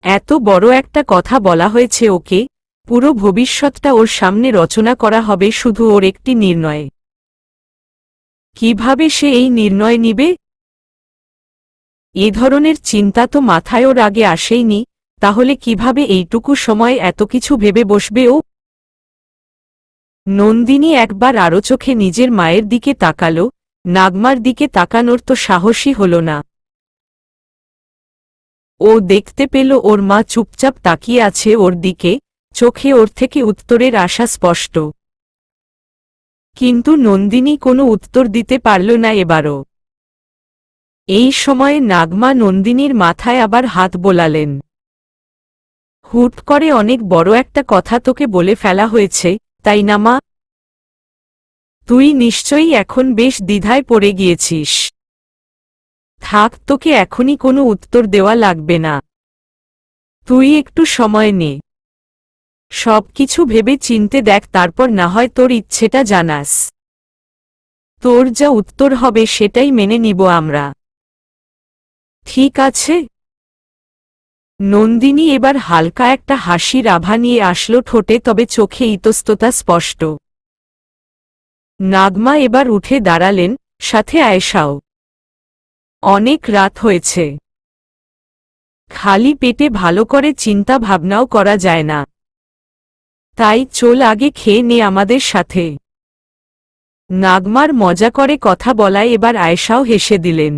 এত বড় একটা কথা বলা হয়েছে ওকে, পুরো ভবিষ্যৎটা ওর সামনে রচনা করা হবে শুধু ওর একটি নির্ণয়। কিভাবে সে এই নির্ণয় নিবে? এ ধরনের চিন্তা তো মাথায় ওর আগে আসেইনি, তাহলে কিভাবে এইটুকু সময় এত কিছু ভেবে বসবে ও? নন্দিনী একবার আরো চোখে নিজের মায়ের দিকে তাকাল, নাগমার দিকে তাকানোর তো সাহসই হল না। ও দেখতে পেল ওর মা চুপচাপ তাকিয়ে আছে ওর দিকে, চোখে ওর থেকে উত্তরের আশা স্পষ্ট। কিন্তু নন্দিনী কোনো উত্তর দিতে পারল না এবারও। এই সময়ে নাগমা নন্দিনীর মাথায় আবার হাত বোলালেন। হুট করে অনেক বড় একটা কথা তোকে বলে ফেলা হয়েছে, তাই না মা? তুই নিশ্চয়ই এখন বেশ দ্বিধায় পড়ে গিয়েছিস। থাক, তোকে এখনই কোনো উত্তর দেওয়া লাগবে না। তুই একটু সময় নে। সবকিছু ভেবে চিনতে দেখ, তারপর না হয় তোর ইচ্ছেটা জানাস। তোর যা উত্তর হবে সেটাই মেনে নিব আমরা। ঠিক আছে? নন্দিনী এবার হালকা একটা হাসির আভা নিয়ে আসলো ঠোঁটে, তবে চোখে ইতস্ততা স্পষ্ট। নাগমা এবার উঠে দাঁড়ালেন, সাথে আয়েশাও। অনেক রাত হয়েছে। খালি পেটে ভালো করে চিন্তা ভাবনাও করা যায় না। তাই চল আগে খেয়ে নে আমাদের সাথে। নাগমার মজা করে কথা বলায় এবার আয়েশাও হেসে দিলেন।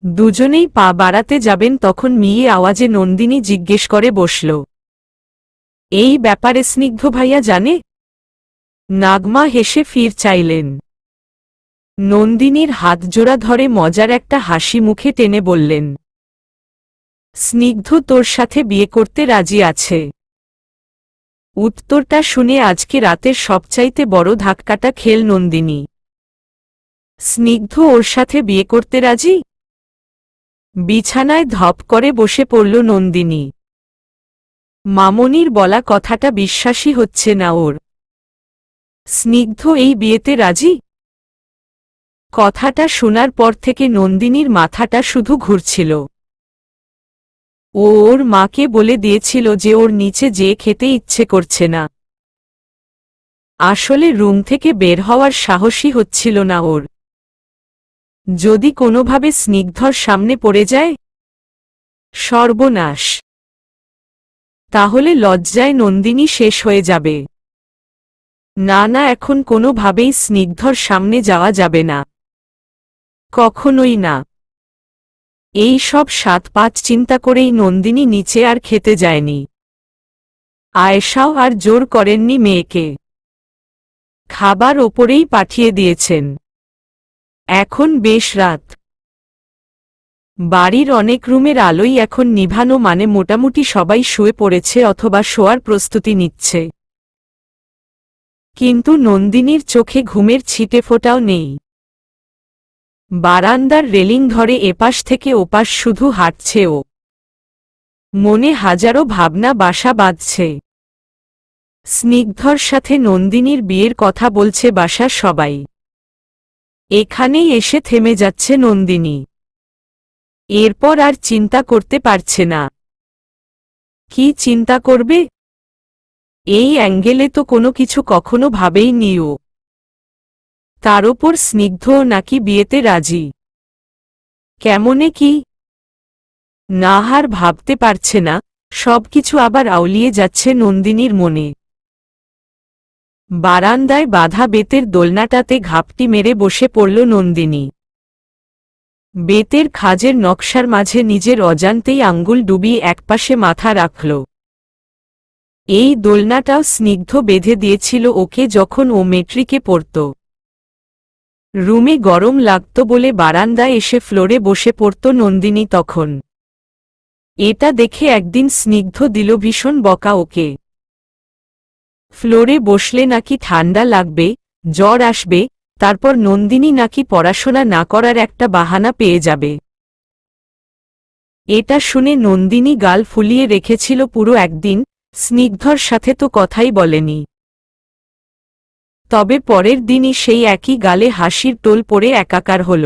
দুজনেই পা বাড়াতে যাবেন তখন মিয়ে আওয়াজে নন্দিনী জিজ্ঞেস করে বসল, এই ব্যাপারে স্নিগ্ধ ভাইয়া জানে? নাগমা হেসে ফির চাইলেন। নন্দিনীর হাত জোড়া ধরে মজার একটা হাসি মুখে টেনে বললেন, স্নিগ্ধ তোর সাথে বিয়ে করতে রাজি আছে। উত্তরটা শুনে আজকে রাতের সবচাইতে বড় ধাক্কাটা খেল নন্দিনী। স্নিগ্ধ ওর সাথে বিয়ে করতে রাজি? বিছানায় ধপ করে বসে পড়ল নন্দিনী। মামনির বলা কথাটা বিশ্বাসই হচ্ছে না ওর। স্নিগ্ধ এই বিয়েতে রাজি? কথাটা শোনার পর থেকে নন্দিনীর মাথাটা শুধু ঘুরছিল। ও ওর মাকে বলে দিয়েছিল যে ওর নিচে যেয়ে খেতে ইচ্ছে করছে না। আসলে রুম থেকে বের হওয়ার সাহসই হচ্ছিল না ওর। যদি কোনোভাবে স্নিগ্ধর সামনে পড়ে যায়, সর্বনাশ। তাহলে লজ্জায় নন্দিনী শেষ হয়ে যাবে। না না, এখন কোনোভাবেই স্নিগ্ধর সামনে যাওয়া যাবে না, কখনোই না। এই সব ৭-৫ চিন্তা করেই নন্দিনী নিচে আর খেতে যায়নি। আয়েশাও আর জোর করেননি মেয়েকে, খাবার ওপরেই পাঠিয়ে দিয়েছেন। এখন বেশ রাত, বাড়ির অনেক রুমের আলোই এখন নিভানো, মানে মোটামুটি সবাই শুয়ে পড়েছে অথবা শোয়ার প্রস্তুতি নিচ্ছে। কিন্তু নন্দিনীর চোখে ঘুমের ছিটেফোঁটাও নেই। বারান্দার রেলিং ধরে এপাশ থেকে ওপাশ শুধু হাঁটছে ও, মনে হাজারো ভাবনা বাসা বাঁধছে। স্নিগ্ধর সাথে নন্দিনীর বিয়ের কথা বলছে বাসার সবাই। এখানেই এসে থেমে যাচ্ছে নন্দিনী। এরপর আর চিন্তা করতে পারছে না। কি চিন্তা করবে? এই অ্যাঙ্গেলে তো কোনো কিছু কখনো ভাবেইনি ও। তার ওপর স্নিগ্ধও নাকি বিয়েতে রাজি। কেমনে কি? না, আর ভাবতে পারছে না। সবকিছু আবার আউলিয়ে যাচ্ছে নন্দিনীর মনে। বারান্দায় বাঁধা বেতের দোলনাটাতে ঘাপটি মেরে বসে পড়ল নন্দিনী। বেতের খাজের নকশার মাঝে নিজের অজান্তেই আঙ্গুল ডুবিয়ে একপাশে মাথা রাখল। এই দোলনাটাও স্নিগ্ধ বেঁধে দিয়েছিল ওকে যখন ও মেট্রিকে পড়ত। রুমে গরম লাগত বলে বারান্দায় এসে ফ্লোরে বসে পড়ত নন্দিনী তখন। এটা দেখে একদিন স্নিগ্ধ দিল ভীষণ বকা ওকে। ফ্লোরে বসলে নাকি ঠান্ডা লাগবে, জ্বর আসবে, তারপর নন্দিনী নাকি পড়াশোনা না করার একটা বাহানা পেয়ে যাবে। এটা শুনে নন্দিনী গাল ফুলিয়ে রেখেছিল পুরো একদিন। স্নিগ্ধর সাথে তো কথাই বলেনি। তবে পরের দিনই সেই একই গালে হাসির টোল পড়ে একাকার হল।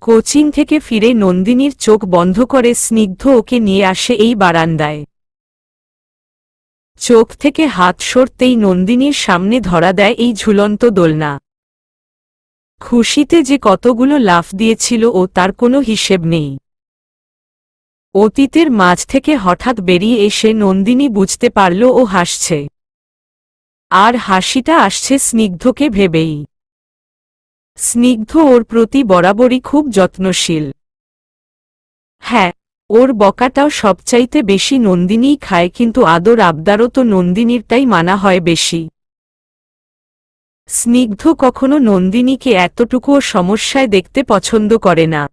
কোচিং থেকে ফিরে নন্দিনীর চোখ বন্ধ করে স্নিগ্ধ ওকে নিয়ে আসে এই বারান্দায়। চোখ থেকে হাত সরতেই নন্দিনীর সামনে ধরা দেয় এই ঝুলন্ত দোলনা। খুশিতে যে কতগুলো লাফ দিয়েছিল ও তার কোনো হিসেব নেই। অতীতের মাঝ থেকে হঠাৎ বেরিয়ে এসে নন্দিনী বুঝতে পারল ও হাসছে। আর হাসিটা আসছে স্নিগ্ধকে ভেবেই। স্নিগ্ধ ওর প্রতি বরাবরই খুব যত্নশীল। হ্যাঁ, ওর বকাটাও সবচাইতে বেশি নন্দিনীই খায়, কিন্তু আদর আবদারও তো নন্দিনীরটাই মানা হয় বেশি। স্নিগ্ধ কখনো নন্দিনীকে এতটুকুও সমস্যায় দেখতে পছন্দ করে না।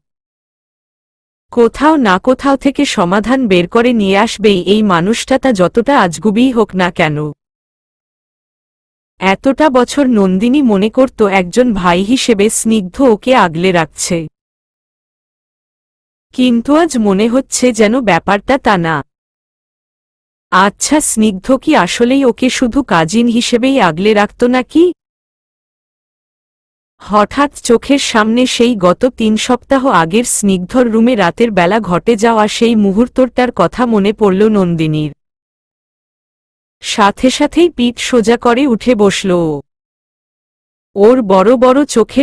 কোথাও না কোথাও থেকে সমাধান বের করে নিয়ে আসবেই এই মানুষটা, তা যতটা আজগুবিই হোক না কেন। এতটা বছর নন্দিনী মনে করত একজন ভাই হিসেবে স্নিগ্ধ ওকে আগলে রাখছে। কিন্তু আজ মনে হচ্ছে যেন ব্যাপারটা তা না। আচ্ছা, স্নিগ্ধ কি আসলেই ওকে শুধু কাজিন হিসেবেই আগলে রাখত নাকি? হঠাৎ চোখের সামনে সেই গত ৩ সপ্তাহ আগের স্নিগ্ধর রুমে রাতের বেলা ঘটে যাওয়া সেই মুহূর্তটার কথা মনে পড়ল নন্দিনীর। সাথে সাথেই পিঠ সোজা করে উঠে বসল ও। ওর বড় বড় চোখে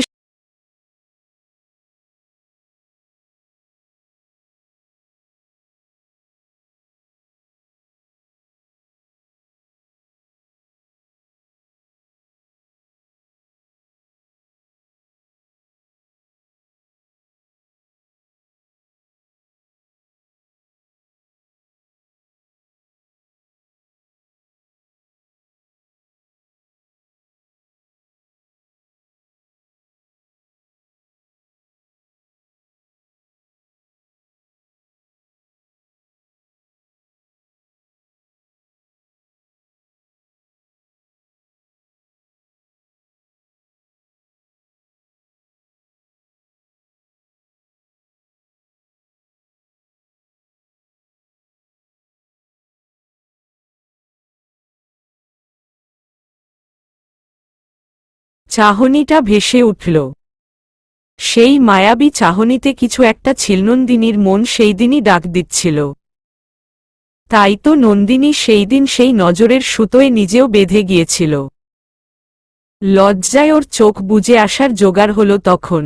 চাহনিটা ভেসে উঠল। সেই মায়াবী চাহনিতে কিছু একটা ছিল। নন্দিনীর মন সেই দিনই ডাক দিচ্ছিল। তাই তো নন্দিনী সেই দিন সেই নজরের সুতোয় নিজেও বেঁধে গিয়েছিল। লজ্জায় ওর চোখ বুজে আসার জোগাড় হল তখন।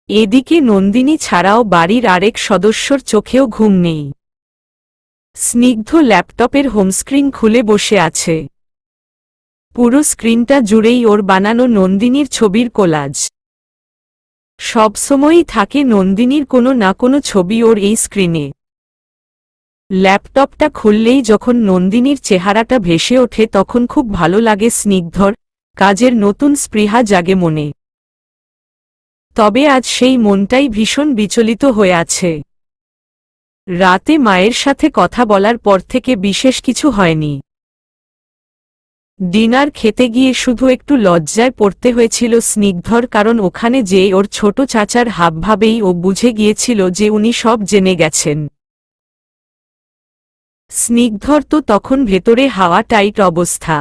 এদিকে নন্দিনী ছাড়াও বাড়ির আরেক সদস্যর চোখেও ঘুম নেই। স্নিগ্ধ ল্যাপটপের হোমস্ক্রিন খুলে বসে আছে। পুরো স্ক্রিনটা জুড়েই ওর বানানো নন্দিনীর ছবির কোলাজ। সবসময়ই থাকে নন্দিনীর কোনো না কোনো ছবি ওর এই স্ক্রিনে। ল্যাপটপটা খুললেই যখন নন্দিনীর চেহারাটা ভেসে ওঠে তখন খুব ভালো লাগে স্নিগ্ধর, কাজের নতুন স্পৃহা জাগে মনে। তবে আজ সেই মনটাই ভীষণ বিচলিত হয়ে আছে। রাতে মায়ের সাথে কথা বলার পর থেকে বিশেষ কিছু হয়নি। ডিনার খেতে গিয়ে শুধু একটু লজ্জায় পড়তে হয়েছিল স্নিগ্ধর, কারণ ওখানে যেয়ে ওর ছোট চাচার হাবভাবেই ও বুঝে গিয়েছিল যে উনি সব জেনে গেছেন। স্নিগ্ধর তো তখন ভেতরে হাওয়া টাইট অবস্থা।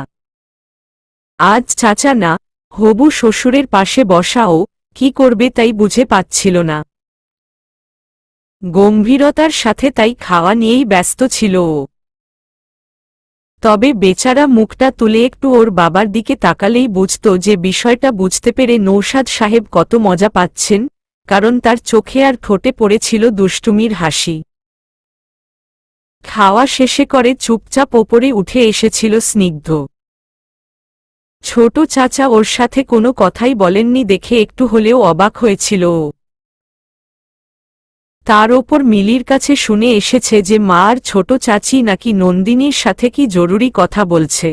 আজ চাচা না, হবু শ্বশুরের পাশে বসাও কি করবে তাই বুঝে পাচ্ছিল না। গম্ভীরতার সাথে তাই খাওয়া নিয়েই ব্যস্ত ছিল ও। তবে বেচারা মুখটা তুলে একটু ওর বাবার দিকে তাকালেই বুঝত যে বিষয়টা বুঝতে পেরে নৌশাদ সাহেব কত মজা পাচ্ছেন, কারণ তার চোখে আর ঠোঁটে পড়েছিল দুষ্টুমির হাসি। খাওয়া শেষে করে চুপচাপ ওপরে উঠে এসেছিল স্নিগ্ধ। ছোট চাচা ওর সাথে কোনো কথাই বলেননি দেখে একটু হলেও অবাক হয়েছিল ও। তার ওপর মিলির কাছে শুনে এসেছে যে মা আর ছোট চাচি নাকি নন্দিনীর সাথে কি জরুরি কথা বলছে।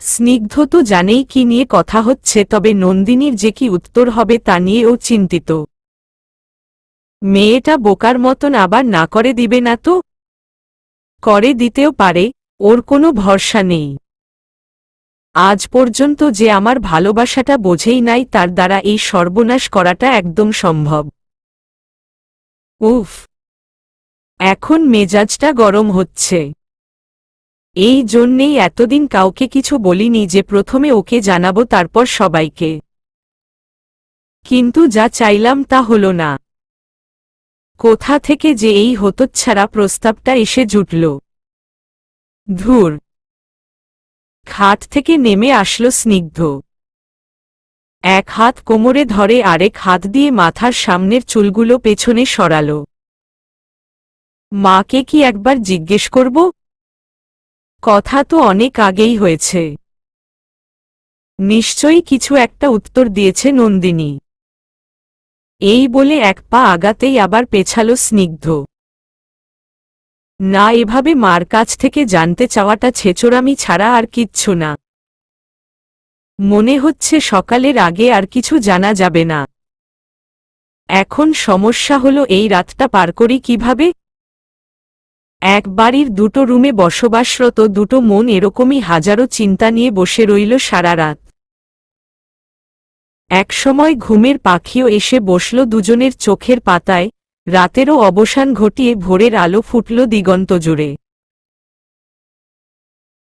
স্নিগ্ধ তো জানেই কি নিয়ে কথা হচ্ছে, তবে নন্দিনীর যে কি উত্তর হবে তা নিয়েও চিন্তিত। মেয়েটা বোকার মতন আবার না করে দিবে না তো? করে দিতেও পারে, ওর কোনো ভরসা নেই। আজ পর্যন্ত যে আমার ভালোবাসাটা বোঝেই নাই তার দ্বারা এই সর্বনাশ করাটা একদম সম্ভব। উফ, এখন মেজাজটা গরম হচ্ছে। এই জন্যেই এতদিন কাউকে কিছু বলিনি, যে প্রথমে ওকে জানাবো তারপর সবাইকে। কিন্তু যা চাইলাম তা হলো না। কোথা থেকে যে এই হতচ্ছাড়া প্রস্তাবটা এসে জুটল। ধুর। খাট থেকে নেমে আসলো স্নিগ্ধ। এক হাত কোমরে ধরে আরেক হাত দিয়ে মাথার সামনের চুলগুলো পেছনে সরাল। মাকে কি একবার জিজ্ঞেস করব? কথা তো অনেক আগেই হয়েছে। নিশ্চয়ই কিছু একটা উত্তর দিয়েছে নন্দিনী। এই বলে এক পা আগাতেই আবার পেছালো স্নিগ্ধ। না, এভাবে মার কাছ থেকে জানতে চাওয়াটা ছেচোরামি ছাড়া আর কিচ্ছু না। মনে হচ্ছে সকালের আগে আর কিছু জানা যাবে না। এখন সমস্যা হলো এই রাতটা পার করি কিভাবে? এক বাড়ির দুটো রুমে বসবাসরত দুটো মন এরকমই হাজারো চিন্তা নিয়ে বসে রইল সারা রাত। একসময় ঘুমের পাখিও এসে বসল দুজনের চোখের পাতায়, রাতেরও অবসান ঘটিয়ে ভোরের আলো ফুটল দিগন্ত জুড়ে।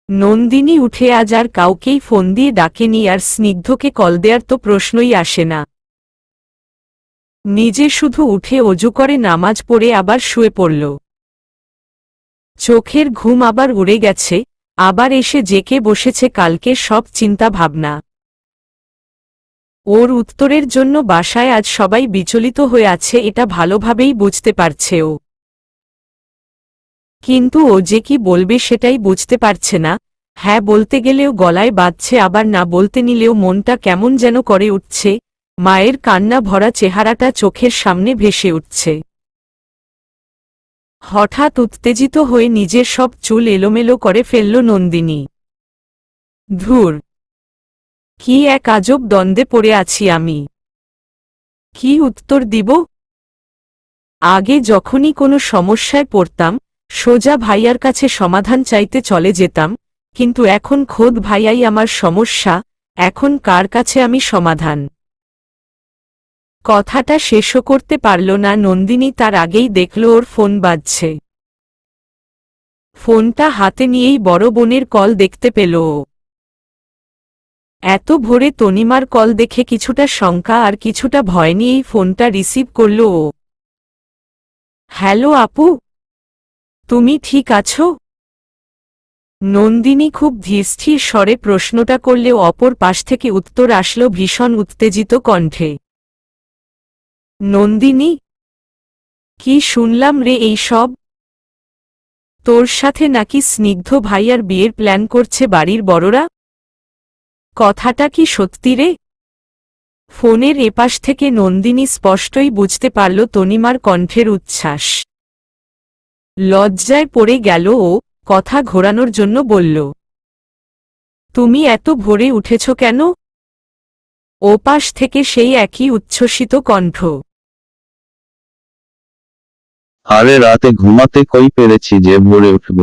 নন্দিনী উঠে আজ আর কাউকেই ফোন দিয়ে ডাকেনি, আর স্নিগ্ধকে কল দেয়ার তো প্রশ্নই আসে না। নিজে শুধু উঠে অজু করে নামাজ পড়ে আবার শুয়ে পড়ল। চোখের ঘুম আবার উড়ে গেছে, আবার এসে জেকে বসেছে কালকের সব চিন্তা ভাবনা। ওর উত্তরের জন্য বাসায় আজ সবাই বিচলিত হয়ে আছে, এটা ভালোভাবেই বুঝতে পারছে ও। কিন্তু ও যে কি বলবে সেটাই বুঝতে পারছে না। হ্যাঁ বলতে গেলেও গলায় বাজছে, আবার না বলতে নিলেও মনটা কেমন যেন করে উঠছে। মায়ের কান্না ভরা চেহারাটা চোখের সামনে ভেসে উঠছে। হঠাৎ উত্তেজিত হয়ে নিজের সব চুল এলোমেলো করে ফেলল নন্দিনী। ধুর, কি এক আজব দ্বন্দ্বে পড়ে আছি আমি। কি উত্তর দিব? আগে যখনই কোনো সমস্যায় পড়তাম সোজা ভাইয়ার কাছে সমাধান চাইতে চলে যেতাম, কিন্তু এখন খোদ ভাইয়াই আমার সমস্যা, এখন কার কাছে আমি সমাধান? কথাটা শেষও করতে পারল না নন্দিনী, তার আগেই দেখল ওর ফোন বাজছে। ফোনটা হাতে নিয়েই বড় বোনের কল দেখতে পেল ও। এত ভোরে তনিমার কল দেখে কিছুটা শঙ্কা আর কিছুটা ভয় নিয়েই ফোনটা রিসিভ করল ও। হ্যালো আপু, তুমি ঠিক আছো? নন্দিনী খুব ধীরস্থির স্বরে প্রশ্নটা করলেও অপর পাশ থেকে উত্তর আসলো ভীষণ উত্তেজিত কণ্ঠে। নন্দিনী, কি শুনলাম রে এই সব? তোর সাথে নাকি স্নিগ্ধ ভাইয়ার বিয়ের প্ল্যান করছে বাড়ির বড়রা? কথাটা কি সত্যি রে? ফোনের এপাশ থেকে নন্দিনী স্পষ্টই বুঝতে পারল তনিমার কণ্ঠের উচ্ছ্বাস। লজ্জায় পড়ে গেল ও, কথা ঘোরানোর জন্য বলল, তুমি এত ভোরে উঠেছ কেন? ওপাশ থেকে সেই একই উচ্ছ্বসিত কণ্ঠ। আরে রাতে ঘুমাতে কই পেরেছি যে ভোরে উঠব।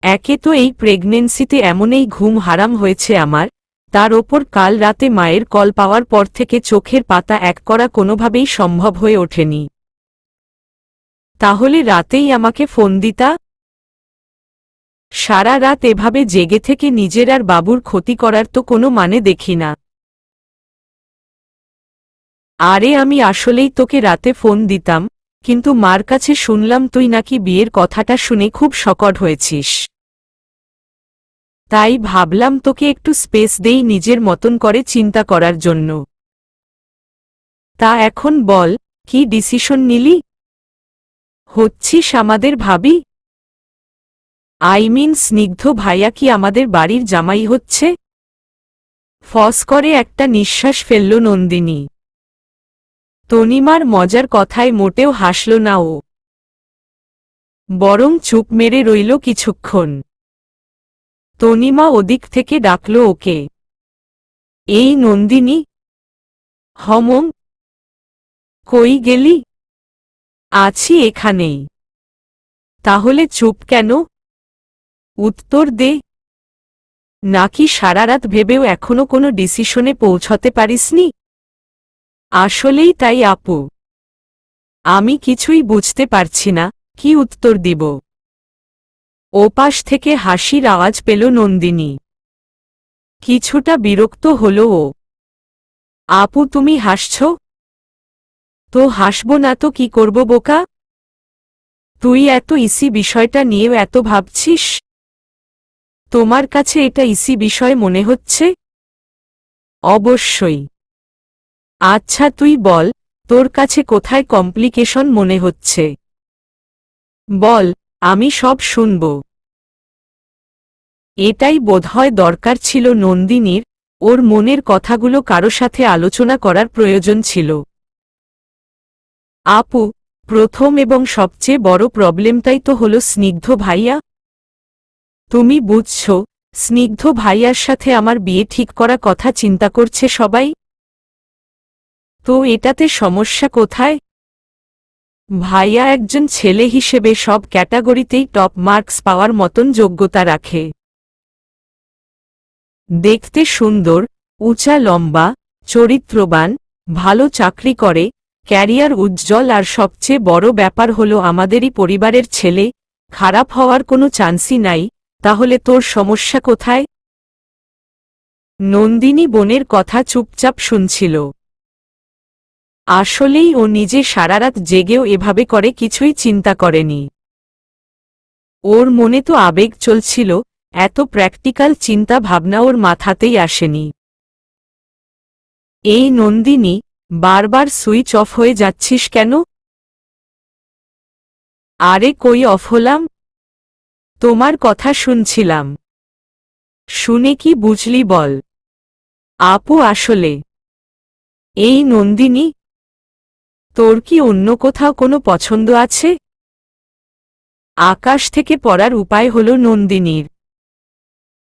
একে তো এই প্রেগনেন্সিতে এমনই ঘুম হারাম হয়েছে আমার, তার ওপর কাল রাতে মায়ের কল পাওয়ার পর থেকে চোখের পাতা এক করা কোনোভাবেই সম্ভব হয়ে ওঠেনি। তাহলে রাতেই আমাকে ফোন দিতা। সারা রাত এভাবে জেগে থেকে নিজের আর বাবুর ক্ষতি করার তো কোনো মানে দেখি না। আরে আমি আসলেই তোকে রাতে ফোন দিতাম, কিন্তু মার কাছে শুনলাম তুই নাকি বিয়ের কথাটা শুনে খুব শকট হয়েছিস। তাই ভাবলাম তোকে একটু স্পেস দেই নিজের মতন করে চিন্তা করার জন্য। তা এখন বল, কি ডিসিশন নিলি? হচ্ছিস আমাদের ভাবি? স্নিগ্ধ ভাইয়া কি আমাদের বাড়ির জামাই হচ্ছে? ফস করে একটা নিঃশ্বাস ফেলল নন্দিনী। তনিমার মজার কথায় মোটেও হাসল না ও, বরং চুপ মেরে রইল কিছুক্ষণ। তনিমা ওদিক থেকে ডাকল ওকে, এই নন্দিনী। হমম। কই গেলি? আছি এখানেই। তাহলে চুপ কেন? উত্তর দে। নাকি সারারাত ভেবেও এখনো কোনো ডিসিশনে পৌঁছতে পারিসনি? আসলেই তাই আপু, আমি কিছুই বুঝতে পারছি না কি উত্তর দিব। ওপাশ থেকে হাসির আওয়াজ পেল নন্দিনী। কিছুটা বিরক্ত হল ও। আপু তুমি হাসছ? তো হাসব না তো কি করব বোকা? তুই এত ইসি বিষয়টা নিয়েও এত ভাবছিস? তোমার কাছে এটা ইসি বিষয় মনে হচ্ছে? অবশ্যই। আচ্ছা তুই বল, তোর কাছে কোথায় কমপ্লিকেশন মনে হচ্ছে? বল, আমি সব শুনব। এটাই বোধহয় দরকার ছিল নন্দিনীর, ওর মনের কথাগুলো কারো সাথে আলোচনা করার প্রয়োজন ছিল। আপু, প্রথম এবং সবচেয়ে বড় প্রবলেমটাই তো হলো স্নিগ্ধ ভাইয়া। তুমি বুঝছ, স্নিগ্ধ ভাইয়ার সাথে আমার বিয়ে ঠিক করা কথা চিন্তা করছে সবাই। তো এটাতে সমস্যা কোথায়? ভাইয়া একজন ছেলে হিসেবে সব ক্যাটাগরিতেই টপ মার্কস পাওয়ার মতন যোগ্যতা রাখে। দেখতে সুন্দর, উঁচা লম্বা, চরিত্রবান, ভালো চাকরি করে, ক্যারিয়ার উজ্জ্বল, আর সবচেয়ে বড় ব্যাপার হলো আমাদেরই পরিবারের ছেলে, খারাপ হওয়ার কোনো চান্সই নাই। তাহলে তোর সমস্যা কোথায়? নন্দিনী বোনের কথা চুপচাপ শুনছিল। আসলেই ও নিজে সারারাত জেগেও এভাবে করে কিছুই চিন্তা করেনি। ওর মনে তো আবেগ চলছিল, এত প্র্যাকটিক্যাল চিন্তা ভাবনা ওর মাথাতেই আসেনি। এই নন্দিনী, বারবার সুইচ অফ হয়ে যাচ্ছিস কেন? আরে কই অফ হলাম? তোমার কথা শুনছিলাম। শুনে কি বুঝলি বল? আপু আসলে, এই নন্দিনী, তোর কি অন্য কোথাও কোনো পছন্দ আছে? আকাশ থেকে পড়ার উপায় হল নন্দিনীর।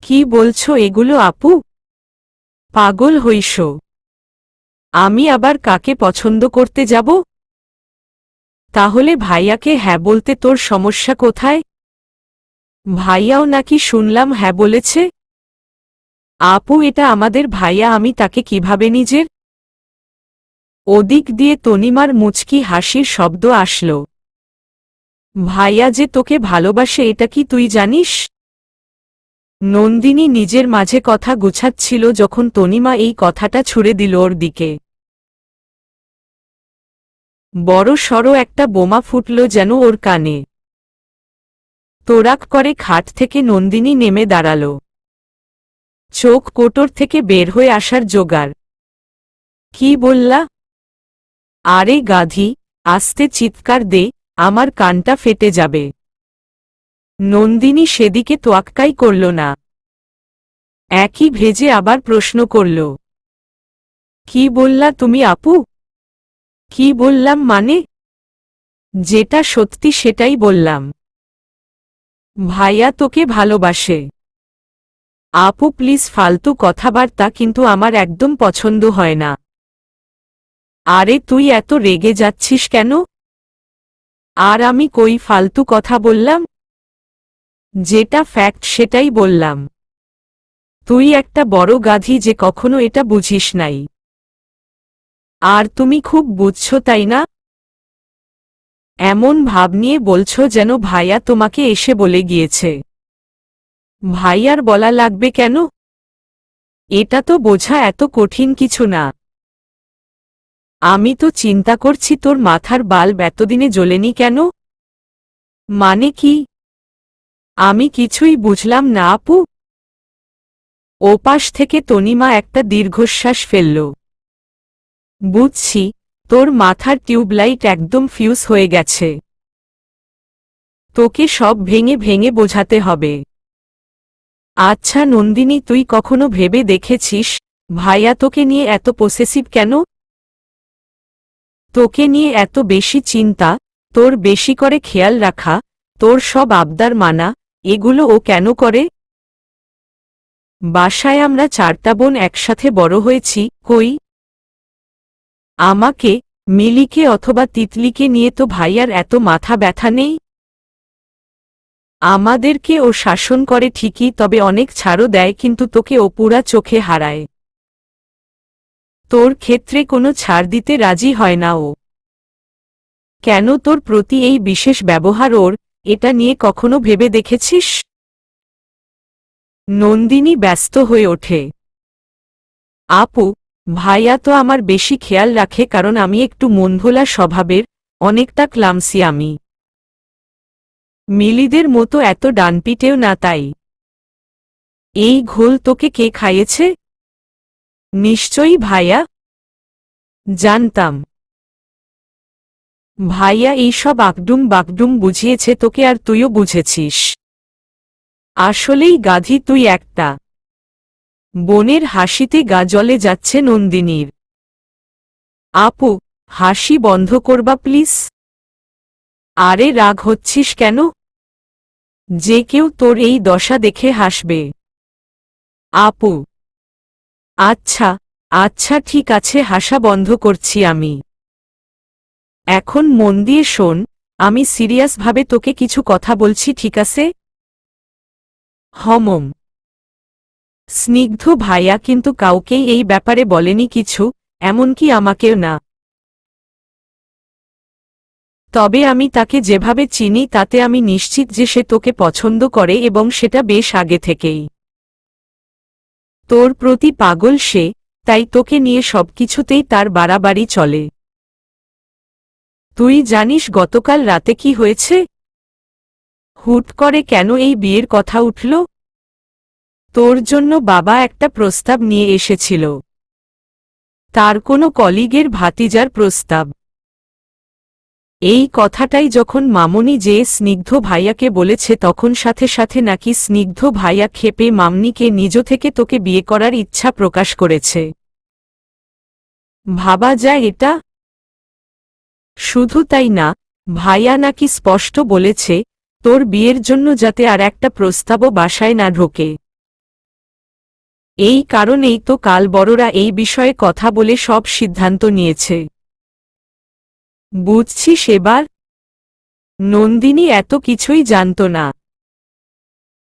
কি বলছো এগুলো আপু? পাগল হইস? আমি আবার কাকে পছন্দ করতে যাব? তাহলে ভাইয়াকে হ্যাঁ বলতে তোর সমস্যা কোথায়? ভাইয়াও নাকি শুনলাম হ্যাঁ বলেছে। আপু এটা আমাদের ভাইয়া, আমি তাকে কিভাবে নিজের? ওদিক দিয়ে তনিমার মুচকি হাসির শব্দ আসল। ভাইয়া যে তোকে ভালোবাসে এটা কি তুই জানিস? নন্দিনী নিজের মাঝে কথা গুছাচ্ছিল যখন তনিমা এই কথাটা ছুড়ে দিল ওর দিকে। বড় সড়ো একটা বোমা ফুটল যেন ওর কানে। তোরাক করে খাট থেকে নন্দিনী নেমে দাঁড়াল। চোখ কোটর থেকে বের হয়ে আসার জোগাড়। কি বললা? আরে গাধি, আস্তে চিৎকার দে, আমার কানটা ফেটে যাবে। নন্দিনী সেদিকে তোয়াক্কাই করল না। একই ভেজে আবার প্রশ্ন করল, কি বললা তুমি আপু? কি বললাম মানে? যেটা সত্যি সেটাই বললাম। ভাইয়া তোকে ভালোবাসে। আপু প্লিজ, ফালতু কথাবার্তা কিন্তু আমার একদম পছন্দ হয় না। আরে তুই এত রেগে যাচ্ছিস কেন? আর আমি কই ফালতু কথা বললাম? যেটা ফ্যাক্ট সেটাই বললাম। তুই একটা বড় গাধি যে কখনো এটা বুঝিস নাই। আর তুমি খুব বুঝছো তাই না? এমন ভাব নিয়ে বলছো যেন ভাইয়া তোমাকে এসে বলে গিয়েছে। ভাইয়ার বলা লাগবে কেন? এটা তো বোঝা এত কঠিন কিছু না। আমি তো চিন্তা করছি তোর মাথার বাল্ব এতদিনে জ্বলেনি কেন? মানে কি? আমি কিছুই বুঝলাম না আপু। ওপাশ থেকে তনিমা একটা দীর্ঘশ্বাস ফেলল। বুঝছি, তোর মাথার টিউবলাইট একদম ফিউজ হয়ে গেছে। তোকে সব ভেঙে ভেঙে বোঝাতে হবে। আচ্ছা নন্দিনী, তুই কখনো ভেবে দেখেছিস ভাইয়া তোকে নিয়ে এত পসেসিভ কেন? তোকে নিয়ে এত বেশি চিন্তা, তোর বেশি করে খেয়াল রাখা, তোর সব আবদার মানা, এগুলো ও কেন করে? বাসায় আমরা 4টা বোন একসাথে বড় হয়েছি, কই? আমাকে, মিলিকে অথবা তিতলিকে নিয়ে তো ভাইয়ার এত মাথা ব্যথা নেই। আমাদেরকে ও শাসন করে ঠিকই, তবে অনেক ছাড়ও দেয়, কিন্তু তোকে ও পুরা চোখে হারায়। তোর ক্ষেত্রে কোনো ছাড় দিতে রাজি হয় না ও। কেন তোর প্রতি এই বিশেষ ব্যবহার ওর, এটা নিয়ে কখনো ভেবে দেখেছিস? নন্দিনী ব্যস্ত হয়ে ওঠে। আপু, ভাইয়া তো আমার বেশি খেয়াল রাখে কারণ আমি একটু মনভোলা স্বভাবের, অনেকটা ক্লামসি আমি। মিলিদের মতো এত ডানপিটেও না তাই। এই ঘোল তোকে কে খাইয়েছে? নিশ্চয়ই ভাইয়া। জানতাম। ভাইয়া এইসব আকডুম বাকডুম বুঝিয়েছে তোকে, আর তুইও বুঝেছিস। আসলেই গাধি তুই একটা। বোনের হাসিতে গা জ্বলে যাচ্ছে নন্দিনীর। আপু, হাসি বন্ধ করবা প্লিজ। আরে রাগ হচ্ছিস কেন? যে কেউ তোর এই দশা দেখে হাসবে। আপু, আচ্ছা আচ্ছা ঠিক আছে, হাসা বন্ধ করছি আমি। এখন মন দিয়ে শোন, আমি সিরিয়াসভাবে তোকে কিছু কথা বলছি, ঠিক আছে? হমম। স্নিগ্ধ ভাইয়া কিন্তু কাউকেই এই ব্যাপারে বলেনি কিছু, এমনকি আমাকেও না। তবে আমি তাকে যেভাবে চিনি তাতে আমি নিশ্চিত যে সে তোকে পছন্দ করে, এবং সেটা বেশ আগে থেকেই। তোর প্রতি পাগল সে, তাই তোকে নিয়ে সবকিছুতেই তার বাড়াবাড়ি চলে। তুই জানিস গতকাল রাতে কি হয়েছে? হুট করে কেন এই বিয়ের কথা উঠল? তোর জন্য বাবা একটা প্রস্তাব নিয়ে এসেছিল। তার কোনো কলিগের ভাতিজার প্রস্তাব। এই কথাটাই যখন মামনি যে স্নিগ্ধ ভাইয়াকে বলেছে, তখন সাথে সাথে নাকি স্নিগ্ধ ভাইয়া ক্ষেপে মামনিকে নিজ থেকে তোকে বিয়ে করার ইচ্ছা প্রকাশ করেছে। ভাবা যায় এটা? শুধু তাই না, ভাইয়া নাকি স্পষ্ট বলেছে তোর বিয়ের জন্য যাতে আর একটা প্রস্তাবও বাসায় না ঢোকে। এই কারণেই তো কাল বড়রা এই বিষয়ে কথা বলে সব সিদ্ধান্ত নিয়েছে। বুঝছিস এবার? নন্দিনী এত কিছুই জানত না।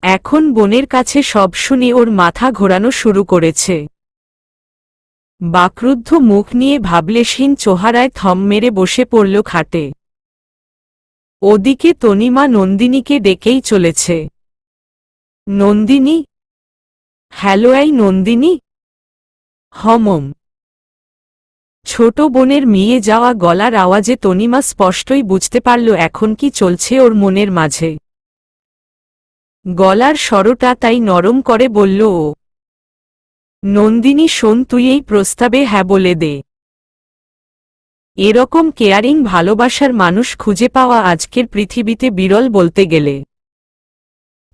এখন বোনের কাছে সব শুনে ওর মাথা ঘোরানো শুরু করেছে। বাকরুদ্ধ মুখ নিয়ে ভাবলেশহীন চেহারায় থম মেরে বসে পড়ল খাটে। ওদিকে তনিমা নন্দিনীকে ডেকেই চলেছে। নন্দিনী? হ্যালো এই নন্দিনী। হমম। ছোট বোনের মিয়ে যাওয়া গলার আওয়াজে তনিমা স্পষ্টই বুঝতে পারল এখন কি চলছে ওর মনের মাঝে। গলার স্বরটা তাই নরম করে বলল ও। নন্দিনী শোন, তুই এই প্রস্তাবে হ্যাঁ বলে দে। এরকম কেয়ারিং ভালোবাসার মানুষ খুঁজে পাওয়া আজকের পৃথিবীতে বিরল বলতে গেলে।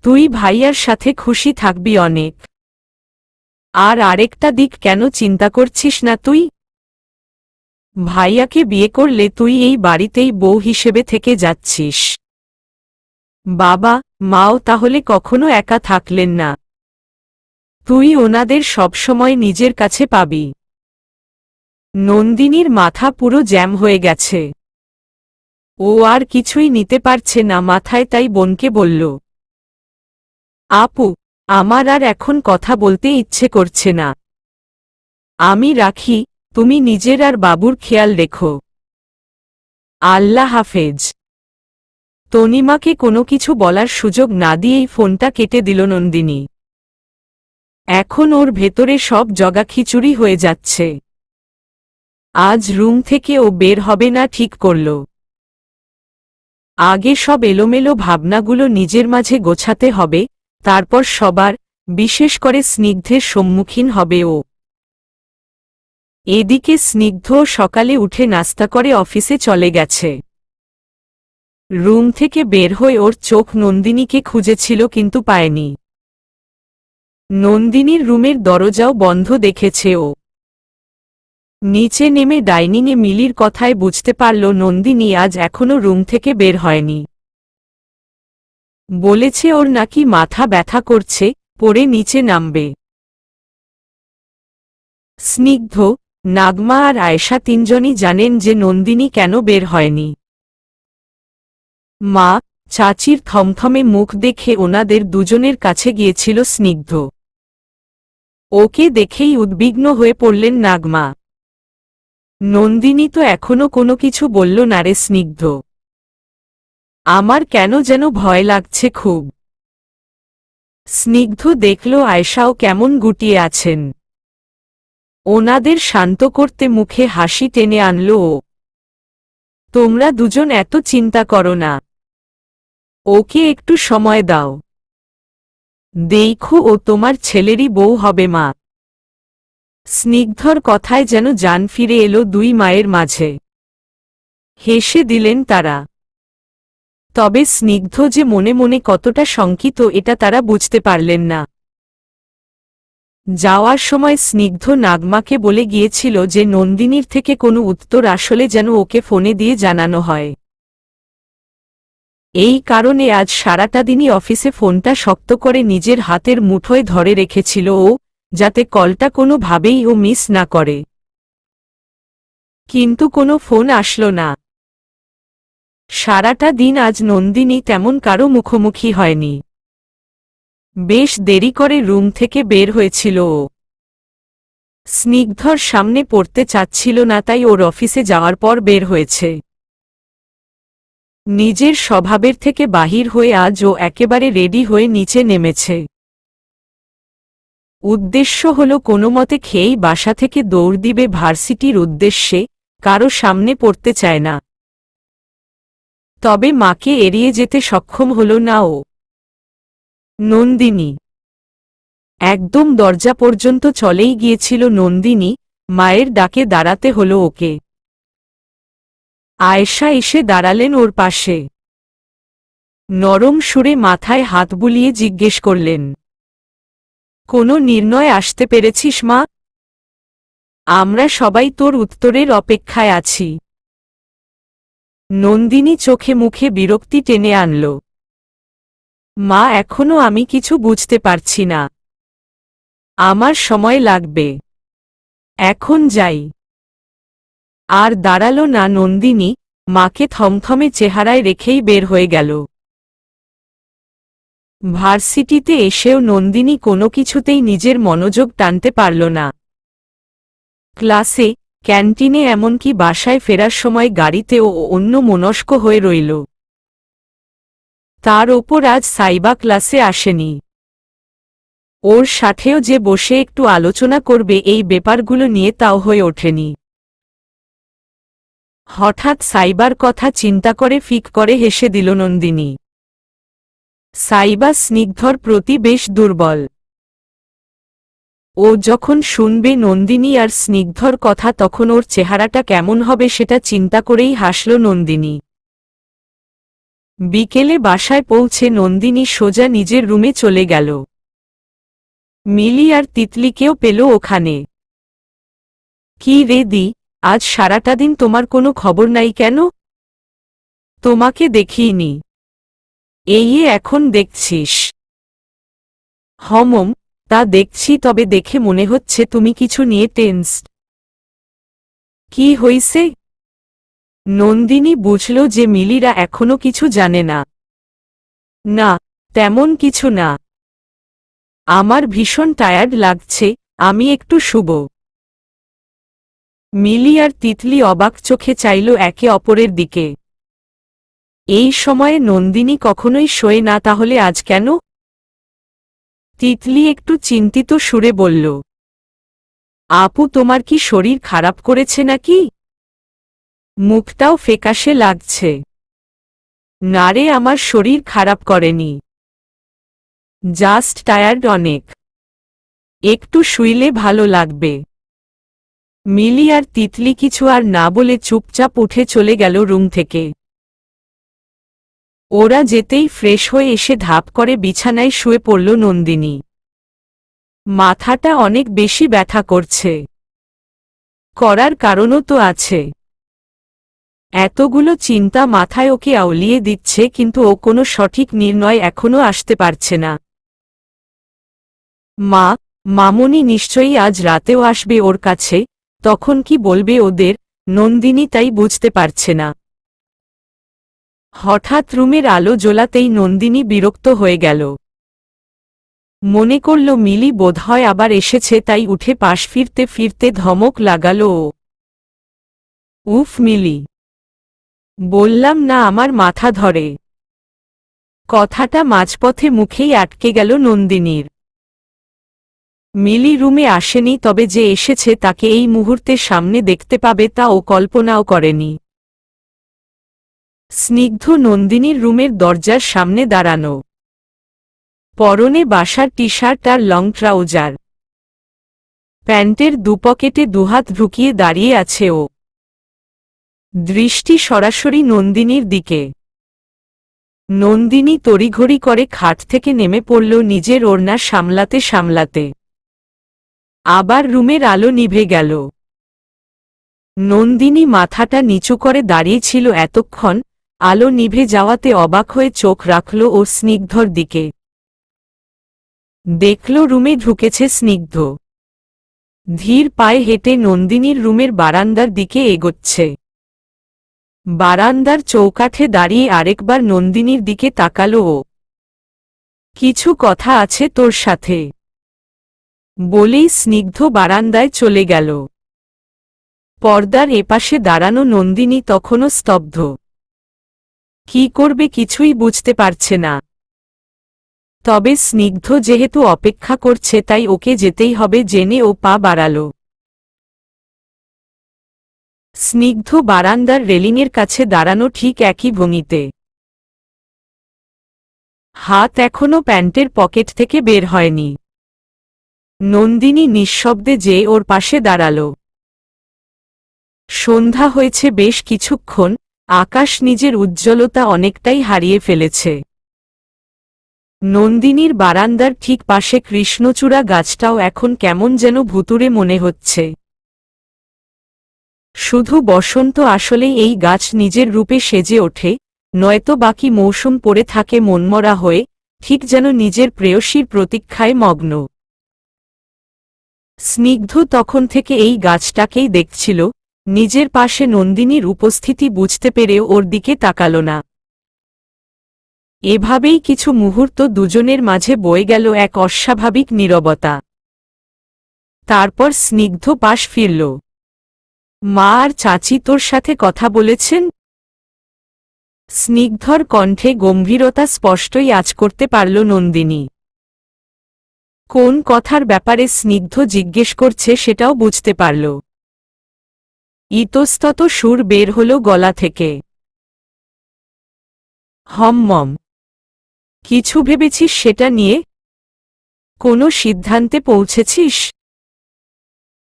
তুই ভাইয়ার সাথে খুশি থাকবি অনেক। আর আরেকটা দিক কেন চিন্তা করছিস না তুই? ভাইয়াকে বিয়ে করলে তুই এই বাড়িতেই বউ হিসেবে থেকে যাচ্ছিস। বাবা মাও তাহলে কখনো একা থাকলেন না। তুই ওনাদের সবসময় নিজের কাছে পাবি। নন্দিনীর মাথা পুরো জ্যাম হয়ে গেছে। ও আর কিছুই নিতে পারছে না মাথায়, তাই বোনকে বলল, আপু, আমার আর এখন কথা বলতে ইচ্ছে করছে না। আমি রাখি, তুমি নিজের আর বাবুর খেয়াল রেখো। আল্লাহ হাফেজ। তনিমাকে কোনো কিছু বলার সুযোগ না দিয়েই ফোনটা কেটে দিল নন্দিনী। এখন ওর ভেতরে সব জগাখিচুড়ি হয়ে যাচ্ছে। আজ রুম থেকে ও বের হবে না ঠিক করল। আগে সব এলোমেলো ভাবনাগুলো নিজের মাঝে গোছাতে হবে, তারপর সবার, বিশেষ করে স্নিগ্ধের সম্মুখীন হবে ও। এদিকে স্নিগ্ধ সকালে উঠে নাস্তা করে অফিসে চলে গেছে। রুম থেকে বের হয়ে ওর চোখ নন্দিনীকে খুঁজেছিল কিন্তু পায়নি। নন্দিনীর রুমের দরজাও বন্ধ দেখেছে ও। নিচে নেমে ডাইনিংয়ে মিলির কথায় বুঝতে পারল নন্দিনী আজ এখনো রুম থেকে বের হয়নি। বলেছে ওর নাকি মাথা ব্যথা করছে, পড়ে নিচে নামবে। স্নিগ্ধ, নাগমা আর আয়েশা তিনজনই জানেন যে নন্দিনী কেন বের হয়নি। মা, চাচির থমথমে মুখ দেখে ওনাদের দুজনের কাছে গিয়েছিল স্নিগ্ধ। ওকে দেখেই উদ্বিগ্ন হয়ে পড়লেন নাগমা। নন্দিনী তো এখনো কোনো কিছু বলল না রে স্নিগ্ধ। আমার কেন যেন ভয় লাগছে খুব। স্নিগ্ধ দেখল আয়েশাও কেমন গুটিয়ে আছেন। ওনাদের শান্ত করতে মুখে হাসি টেনে আনল ও। তোমরা দুজন এত চিন্তা করো না। ওকে একটু সময় দাও। দেখো ও তোমার ছেলেরই বউ হবে মা। স্নিগ্ধর কথায় যেন জান ফিরে এলো দুই মায়ের মাঝে। হেসে দিলেন তারা। তবে স্নিগ্ধ যে মনে মনে কতটা শঙ্কিত এটা তারা বুঝতে পারলেন না। যাওয়ার সময় স্নিগ্ধ নাগমাকে বলে গিয়েছিল যে নন্দিনীর থেকে কোনো উত্তর আসলে যেন ওকে ফোনে দিয়ে জানানো হয়। এই কারণে আজ সারাটা দিনই অফিসে ফোনটা শক্ত করে নিজের হাতের মুঠোয় ধরে রেখেছিল ও, যাতে কলটা কোনোভাবেই ও মিস না করে। কিন্তু কোনো ফোন আসলো না। সারাটা দিন আজ নন্দিনী তেমন কারো মুখোমুখি হয়নি। বেশ দেরি করে রুম থেকে বের হয়েছিল ও। স্নিগ্ধর সামনে পড়তে চাচ্ছিল না, তাই ওর অফিসে যাওয়ার পর বের হয়েছে। নিজের স্বভাবের থেকে বাহির হয়ে আজ ও একেবারে রেডি হয়ে নিচে নেমেছে। উদ্দেশ্য হল কোনোমতে খেয়েই বাসা থেকে দৌড় দিবে ভার্সিটির উদ্দেশ্যে, কারো সামনে পড়তে চায় না। তবে মাকে এড়িয়ে যেতে সক্ষম হল না ও। নন্দিনী একদম দরজা পর্যন্ত চলেই গিয়েছিল নন্দিনী, মায়ের ডাকে দাঁড়াতে হল ওকে। আয়েশা এসে দাঁড়ালেন ওর পাশে। নরম সুরে মাথায় হাত বুলিয়ে জিজ্ঞেস করলেন, কোনো নির্ণয় আসতে পেরেছিস মা? আমরা সবাই তোর উত্তরের অপেক্ষায় আছি। নন্দিনী চোখে মুখে বিরক্তি টেনে আনল। মা, এখনো আমি কিছু বুঝতে পারছি না। আমার সময় লাগবে। এখন যাই। আর দাঁড়ালো না নন্দিনী, মাকে থমথমে চেহারায় রেখেই বের হয়ে গেল। ভার্সিটিতে এসেও নন্দিনী কোনো কিছুতেই নিজের মনোযোগ টানতে পারল না। ক্লাসে, ক্যান্টিনে, এমনকি বাসায় ফেরার সময় গাড়িতেও অন্য মনস্ক হয়ে রইল। তার ওপর আজ সাইবা ক্লাসে আসেনি। ওর সাথেও যে বসে একটু আলোচনা করবে এই ব্যাপারগুলো নিয়ে তাও হয়ে ওঠেনি। হঠাৎ সাইবার কথা চিন্তা করে ফিক করে হেসে দিল নন্দিনী। সাইবা স্নিগ্ধর প্রতি বেশ দুর্বল। ও যখন শুনবে নন্দিনী আর স্নিগ্ধর কথা তখন ওর চেহারাটা কেমন হবে সেটা চিন্তা করেই হাসল নন্দিনী। বিকেলে বাসায় পৌঁছে নন্দিনী সোজা নিজের রুমে চলে গেল। মিলি আর তিতলিকেও পেল ওখানে। কি রে দি, আজ সারাটা দিন তোমার কোনো খবর নাই কেন? তোমাকে দেখিনি। এই এখন দেখছিস? হমম, তা দেখছি, তবে দেখে মনে হচ্ছে তুমি কিছু নিয়ে টেনসড। কি হইছে? নন্দিনী বুঝল যে মিলিরা এখনো কিছু জানে না। না, তেমন কিছু না। আমার ভীষণ টায়ার্ড লাগছে, আমি একটু শুব। মিলি আর তিতলি অবাক চোখে চাইল একে অপরের দিকে। এই সময়ে নন্দিনী কখনোই শোয় না, তাহলে আজ কেন? তিতলি একটু চিন্তিত সুরে বলল, আপু তোমার কি শরীর খারাপ করেছে নাকি? মুখটাও ফ্যাকাশে লাগছে। না রে, আমার শরীর খারাপ করেনি, জাস্ট টায়ার্ড অনেক। একটু শুইলে ভালো লাগবে। মিলি আর তিতলি কিছু আর না বলে চুপচাপ উঠে চলে গেল রুম থেকে। ওরা যেতেই ফ্রেশ হয়ে এসে ধাপ করে বিছানায় শুয়ে পড়ল নন্দিনী। মাথাটা অনেক বেশি ব্যথা করছে। করার কারণও তো আছে। এতগুলো চিন্তা মাথায় ওকে আউলিয়ে দিচ্ছে, কিন্তু ও কোনো সঠিক নির্ণয় এখনো আসতে পারছে না। মামুনি নিশ্চয়ই আজ রাতেও আসবে ওর কাছে, তখন কি বলবে ওদের? নন্দিনী তাই বুঝতে পারছে না। হঠাৎ রুমের আলো জ্বলাতেই নন্দিনী বিরক্ত হয়ে গেল। মনে করল মিলি বোধহয় আবার এসেছে, তাই উঠে পাশ ফিরতে ফিরতে ধমক লাগাল ও। উফ মিলি, বললাম না আমার মাথা ধরে। কথাটা মাঝপথে মুখেই আটকে গেল নন্দিনীর। মিলি রুমে আসেনি, তবে যে এসেছে তাকে এই মুহূর্তে সামনে দেখতে পাবে তা ও কল্পনাও করেনি। স্নিগ্ধ নন্দিনীর রুমের দরজার সামনে দাঁড়ানো। পরনে বাসার টি শার্ট আর লং ট্রাউজার। প্যান্টের দুপকেটে দুহাত ঢুকিয়ে দাঁড়িয়ে আছে ও। দৃষ্টি সরাসরি নন্দিনীর দিকে। নন্দিনী তড়িঘড়ি করে খাট থেকে নেমে পড়ল নিজের ওড়না সামলাতে সামলাতে। আবার রুমের আলো নিভে গেল। নন্দিনী মাথাটা নিচু করে দাঁড়িয়েছিল এতক্ষণ, আলো নিভে যাওয়াতে অবাক হয়ে চোখ রাখল ও স্নিগ্ধর দিকে। দেখল রুমে ঢুকেছে স্নিগ্ধ। ধীর পায়ে হেঁটে নন্দিনীর রুমের বারান্দার দিকে এগোচ্ছে। বারান্দার চৌকাঠে দাঁড়িয়ে আরেকবার নন্দিনীর দিকে তাকাল ও। কিছু কথা আছে তোর সাথে, বলেই স্নিগ্ধ বারান্দায় চলে গেল। পর্দার এপাশে দাঁড়ানো নন্দিনী তখনও স্তব্ধ। কি করবে কিছুই বুঝতে পারছে না। তবে স্নিগ্ধ যেহেতু অপেক্ষা করছে তাই ওকে যেতেই হবে জেনে ও পা বাড়াল। স্নিগ্ধ বারান্দার রেলিংয়ের কাছে দাঁড়ানো ঠিক একই ভঙ্গিতে। হাত এখনো প্যান্টের পকেট থেকে বের হয়নি। নন্দিনী নিঃশব্দে যেয়ে ওর পাশে দাঁড়াল। সন্ধ্যা হয়েছে বেশ কিছুক্ষণ, আকাশ নিজের উজ্জ্বলতা অনেকটাই হারিয়ে ফেলেছে। নন্দিনীর বারান্দার ঠিক পাশে কৃষ্ণচূড়া গাছটাও এখন কেমন যেন ভুতুড়ে মনে হচ্ছে। শুধু বসন্ত আসলেই এই গাছ নিজের রূপে সেজে ওঠে, নয়তো বাকি মৌসুম পড়ে থাকে মনমরা হয়ে, ঠিক যেন নিজের প্রেয়সীর প্রতীক্ষায় মগ্ন। স্নিগ্ধ তখন থেকে এই গাছটাকেই দেখছিল, নিজের পাশে নন্দিনীর উপস্থিতি বুঝতে পেরেও ওর দিকে তাকাল না। এভাবেই কিছু মুহূর্ত দুজনের মাঝে বয়ে গেল এক অস্বাভাবিক নীরবতা। তারপর স্নিগ্ধ পাশ ফিরল। মা আর চাচি তোর সাথে কথা বলেছেন? স্নিগ্ধর কণ্ঠে গম্ভীরতা স্পষ্টই আঁচ করতে পারল নন্দিনী। কোন কথার ব্যাপারে স্নিগ্ধ জিজ্ঞেস করছে সেটাও বুঝতে পারল। ইতস্তত সুর বের হল গলা থেকে। হম্মম। কিছু ভেবেছিস সেটা নিয়ে? কোনো সিদ্ধান্তে পৌঁছেছিস?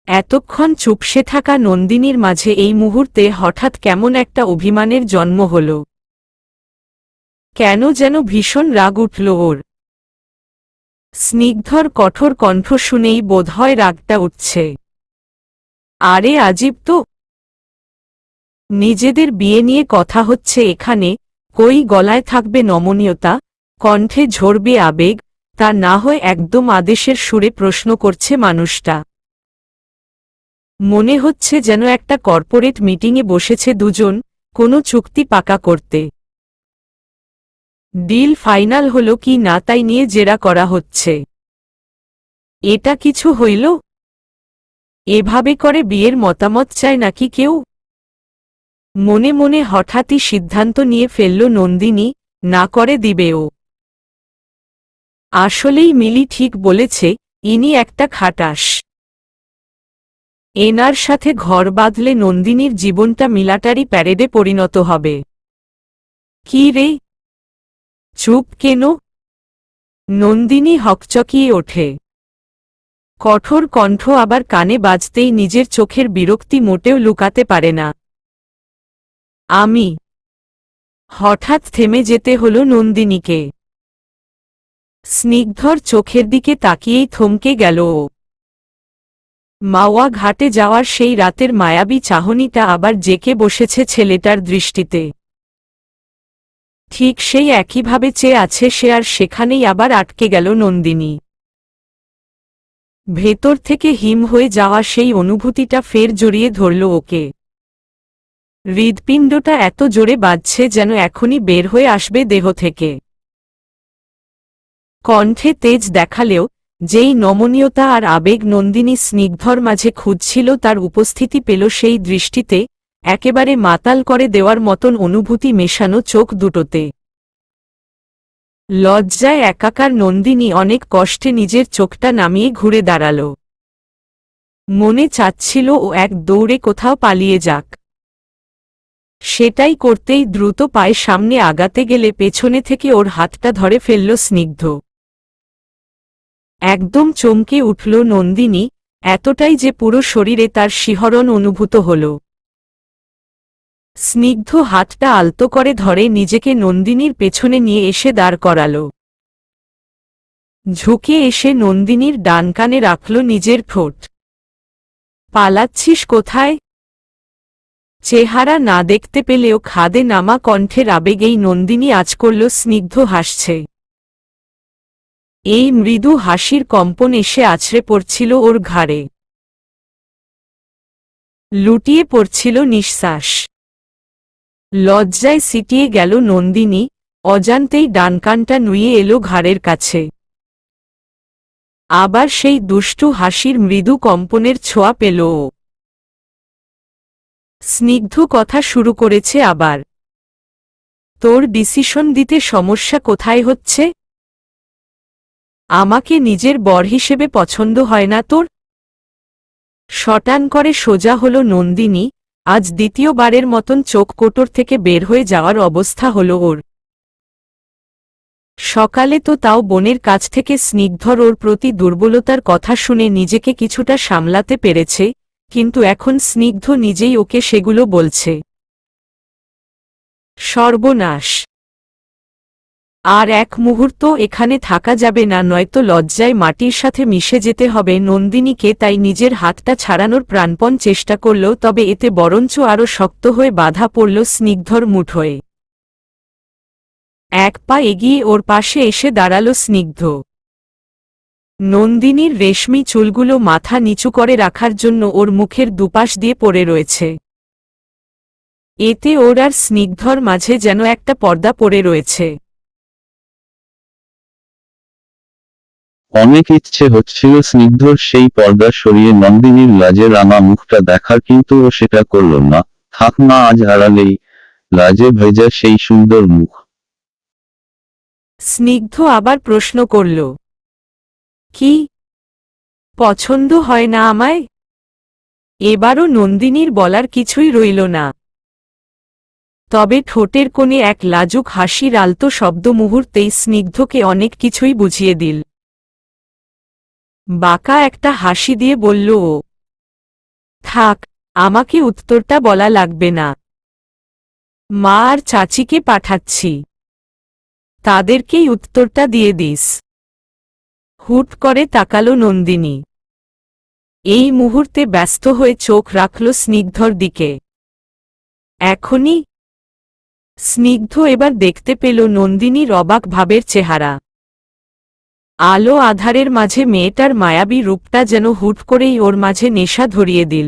এতক্ষণ চুপসে থাকা নন্দিনীর মাঝে এই মুহূর্তে হঠাৎ কেমন একটা অভিমানের জন্ম হল। কেন যেন ভীষণ রাগ উঠল ওর। স্নিগ্ধর কঠোর কণ্ঠ শুনেই বোধহয় রাগটা উঠছে। আরে আজীব তো, নিজেদের বিয়ে নিয়ে কথা হচ্ছে এখানে, কই গলায় থাকবে নমনীয়তা, কণ্ঠে ঝরবে আবেগ, তা না হয় একদম আদেশের সুরে প্রশ্ন করছে মানুষটা। মনে হচ্ছে যেন একটা কর্পোরেট মিটিংয়ে বসেছে দুজন, কোনো চুক্তি পাকা করতে। ডিল ফাইনাল হলো কি না তাই নিয়ে জেরা করা হচ্ছে। এটা কিছু হইল? এভাবে করে বিয়ের মতামত চায় নাকি কেউ? মনে মনে হঠাৎই সিদ্ধান্ত নিয়ে ফেলল নন্দিনী, না করে দিবে ও। আসলেই মিলি ঠিক বলেছে, ইনি একটা খাটাস। এনার সাথে ঘর বাঁধলে নন্দিনীর জীবনটা মিলিটারি প্যারেডে পরিণত হবে। কি রে, চুপ কেন? নন্দিনী হকচকিয়ে ওঠে। কঠোর কণ্ঠ আবার কানে বাজতেই নিজের চোখের বিরক্তি মোটেও লুকাতে পারে না। আমি। হঠাৎ থেমে যেতে হল নন্দিনীকে। স্নিগ্ধর চোখের দিকে তাকিয়েই থমকে গেল ও। মাওয়া ঘাটে যাওয়ার সেই রাতের মায়াবী চাহনিটা আবার জেকে বসেছে ছেলেটার দৃষ্টিতে। ঠিক সেই একইভাবে চেয়ে আছে সে, আর সেখানেই আবার আটকে গেল নন্দিনী। ভেতর থেকে হিম হয়ে যাওয়া সেই অনুভূতিটা ফের জড়িয়ে ধরল ওকে। হৃৎপিণ্ডটা এত জোরে বাজছে যেন এখনই বের হয়ে আসবে দেহ থেকে। কণ্ঠে তেজ দেখালেও যেই নমনীয়তা আর আবেগ নন্দিনী স্নিগ্ধর মাঝে খুঁজছিল তার উপস্থিতি পেল সেই দৃষ্টিতে, একেবারে মাতাল করে দেওয়ার মতন অনুভূতি মেশানো চোখ দুটোতে। লজ্জায় একাকার নন্দিনী অনেক কষ্টে নিজের চোখটা নামিয়ে ঘুরে দাঁড়াল। মনে চাচ্ছিল ও এক দৌড়ে কোথাও পালিয়ে যাক। সেটাই করতেই দ্রুত পায়ে সামনে আগাতে গেলে পেছনে থেকে ওর হাতটা ধরে ফেলল স্নিগ্ধ। একদম চমকে উঠল নন্দিনী, এতটাই যে পুরো শরীরে তার শিহরণ অনুভূত হল। স্নিগ্ধ হাতটা আলতো করে ধরে নিজেকে নন্দিনীর পেছনে নিয়ে এসে দাঁড় করাল। ঝুঁকে এসে নন্দিনীর ডান কানে রাখল নিজের ঠোঁট। পালাচ্ছিস কোথায়? চেহারা না দেখতে পেলেও খাদে নামা কণ্ঠের আবেগেই নন্দিনী আঁচ করল স্নিগ্ধ হাসছে। এই মৃদু হাসির কম্পন এসে আছড়ে পড়ছিল ওর ঘাড়ে। লুটিয়ে পড়ছিল নিঃশ্বাস। লজ্জায় সিটিয়ে গেল নন্দিনী, অজান্তেই ডান কানটা নুয়ে এলো ঘাড়ের কাছে। আবার সেই দুষ্টু হাসির মৃদু কম্পনের ছোঁয়া পেল ও। স্নিগ্ধ কথা শুরু করেছে আবার। তোর ডিসিশন দিতে সমস্যা কোথায় হচ্ছে? আমাকে নিজের বর হিসেবে পছন্দ হয় না তোর? শটান করে সোজা হল নন্দিনী, আজ দ্বিতীয়বারের মতন চোখ কোটর থেকে বের হয়ে যাওয়ার অবস্থা হল ওর। সকালে তো তাও বোনের কাছ থেকে স্নিগ্ধর ওর প্রতি দুর্বলতার কথা শুনে নিজেকে কিছুটা সামলাতে পেরেছে, কিন্তু এখন স্নিগ্ধ নিজেই ওকে সেগুলো বলছে। সর্বনাশ! আর এক মুহূর্ত এখানে থাকা যাবে না, নয়তো লজ্জায় মাটির সাথে মিশে যেতে হবে নন্দিনীকে। তাই নিজের হাতটা ছাড়ানোর প্রাণপণ চেষ্টা করল, তবে এতে বরঞ্চ আরও শক্ত হয়ে বাধা পড়ল স্নিগ্ধর মুঠোয়। এক পা এগিয়ে ওর পাশে এসে দাঁড়াল স্নিগ্ধ। নন্দিনীর রেশমি চুলগুলো মাথা নিচু করে রাখার জন্য ওর মুখের দুপাশ দিয়ে পড়ে রয়েছে। এতে ওর আর স্নিগ্ধর মাঝে যেন একটা পর্দা পড়ে রয়েছে। অনেক ইচ্ছে হচ্ছিল স্নিগ্ধর সেই পর্দা সরিয়ে নন্দিনীর লাজে রাঙা মুখটা দেখার, কিন্তু ও সেটা করল না। থাক না, আজ হারালেই লাজে ভেজা সেই সুন্দর মুখ। স্নিগ্ধ আবার প্রশ্ন করল, কি পছন্দ হয় না আমায়? এবারও নন্দিনীর বলার কিছুই রইল না। তবে ঠোঁটের কোণে এক লাজুক হাসির আলতো শব্দ মুহূর্তেই স্নিগ্ধকে অনেক কিছুই বুঝিয়ে দিল। বাঁকা একটা হাসি দিয়ে বলল ও, থাক, আমাকে উত্তরটা বলা লাগবে না। মা আর চাচিকে পাঠাচ্ছি, তাদেরকেই উত্তরটা দিয়ে দিস। হুট করে তাকালো নন্দিনী। এই মুহূর্তে ব্যস্ত হয়ে চোখ রাখল স্নিগ্ধর দিকে। এখনই? স্নিগ্ধ এবার দেখতে পেল নন্দিনীর অবাক ভাবের চেহারা। আলো আধারের মাঝে মেয়েটার মায়াবী রূপটা যেন হুট করেই ওর মাঝে নেশা ধরিয়ে দিল।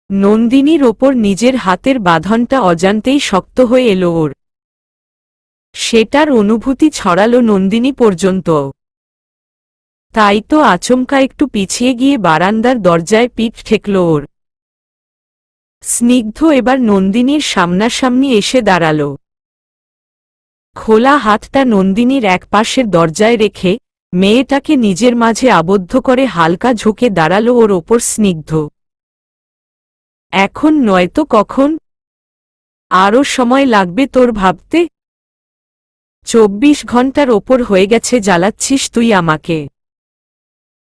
নন্দিনীর ওপর নিজের হাতের বাঁধনটা অজান্তেই শক্ত হয়ে এলো ওর। সেটার অনুভূতি ছড়ালো নন্দিনী পর্যন্ত। তাই তো আচমকা একটু পিছিয়ে গিয়ে বারান্দার দরজায় পিঠ ঠেকল ওর। স্নিগ্ধ এবার নন্দিনীর সামনাসামনি এসে দাঁড়াল। খোলা হাতটা নন্দিনীর একপাশের দরজায় রেখে মেয়েটাকে নিজের মাঝে আবদ্ধ করে হালকা ঝুঁকে দাঁড়াল ওর ওপর স্নিগ্ধ। এখন নয়তো কখন? আরও সময় লাগবে তোর ভাবতে? 24 ঘন্টার ওপর হয়ে গেছে জ্বালাচ্ছিস তুই আমাকে।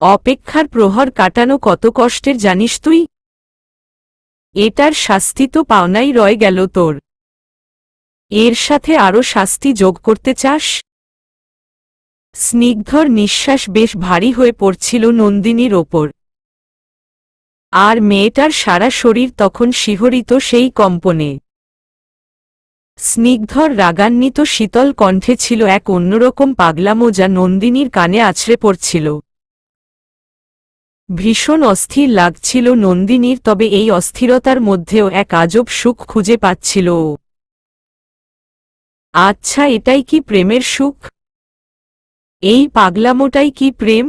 অপেক্ষার প্রহর কাটানো কত কষ্টের জানিস তুই? এটার শাস্তি তো পাওনাই রয়ে গেল তোর। এর সাথে আরও শাস্তি যোগ করতে চাস? স্নিগ্ধর নিঃশ্বাস বেশ ভারী হয়ে পড়ছিল নন্দিনীর ওপর। আর মেয়েটার সারা শরীর তখন শিহরিত সেই কম্পনে। স্নিগ্ধর রাগান্বিত শীতল কণ্ঠে ছিল এক অন্যরকম পাগলামো যা নন্দিনীর কানে আছড়ে পড়ছিল। ভীষণ অস্থির লাগছিল নন্দিনীর, তবে এই অস্থিরতার মধ্যেও এক আজব সুখ খুঁজে পাচ্ছিল ও। আচ্ছা, এটাই কি প্রেমের সুখ? এই পাগলামোটাই কি প্রেম?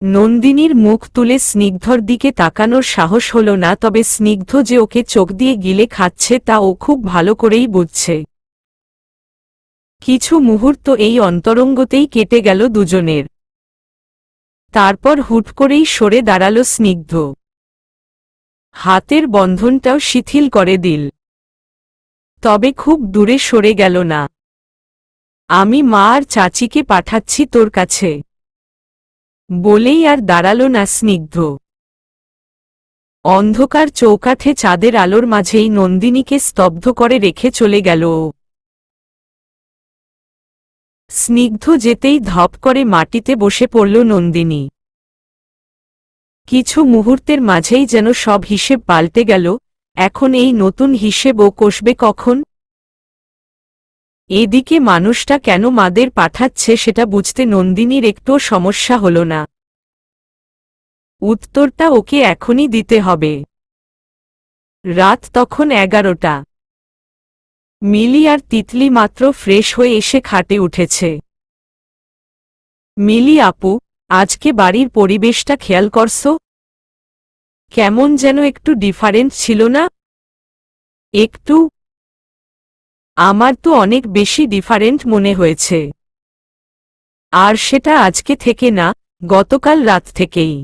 নন্দিনীর মুখ তুলে স্নিগ্ধর দিকে তাকানোর সাহস হল না, তবে স্নিগ্ধ যে ওকে চোখ দিয়ে গিলে খাচ্ছে তা ও খুব ভালো করেই বুঝছে। কিছু মুহূর্ত এই অন্তরঙ্গতেই কেটে গেল দুজনের। তারপর হুট করেই সরে দাঁড়াল স্নিগ্ধ। হাতের বন্ধনটাও শিথিল করে দিল। তবে খুব দূরে সরে গেল না। আমি মা আর চাচিকে পাঠাচ্ছি তোর কাছে, বলেই আর দাঁড়াল না স্নিগ্ধ। অন্ধকার চৌকাঠে চাঁদের আলোর মাঝেই নন্দিনীকে স্তব্ধ করে রেখে চলে গেল ও। স্নিগ্ধ যেতেই ধপ করে মাটিতে বসে পড়ল নন্দিনী। কিছু মুহূর্তের মাঝেই যেন সব হিসেব পাল্টে গেল। এখন এই নতুন হিসেব ও কষবে কখন? এদিকে মানুষটা কেন মাদের পাঠাচ্ছে সেটা বুঝতে নন্দিনীর একটুও সমস্যা হল না। উত্তরটা ওকে এখনই দিতে হবে। রাত তখন 11টা। মিলি আর তিতলি মাত্র ফ্রেশ হয়ে এসে খাটে উঠেছে। মিলি আপু, আজকে বাড়ির পরিবেশটা খেয়াল করছো? কেমন যেন একটু ডিফারেন্ট ছিল না? একটু? আমার তো অনেক বেশি ডিফারেন্ট মনে হয়েছে। আর সেটা আজকে থেকে না, গতকাল রাত থেকেই।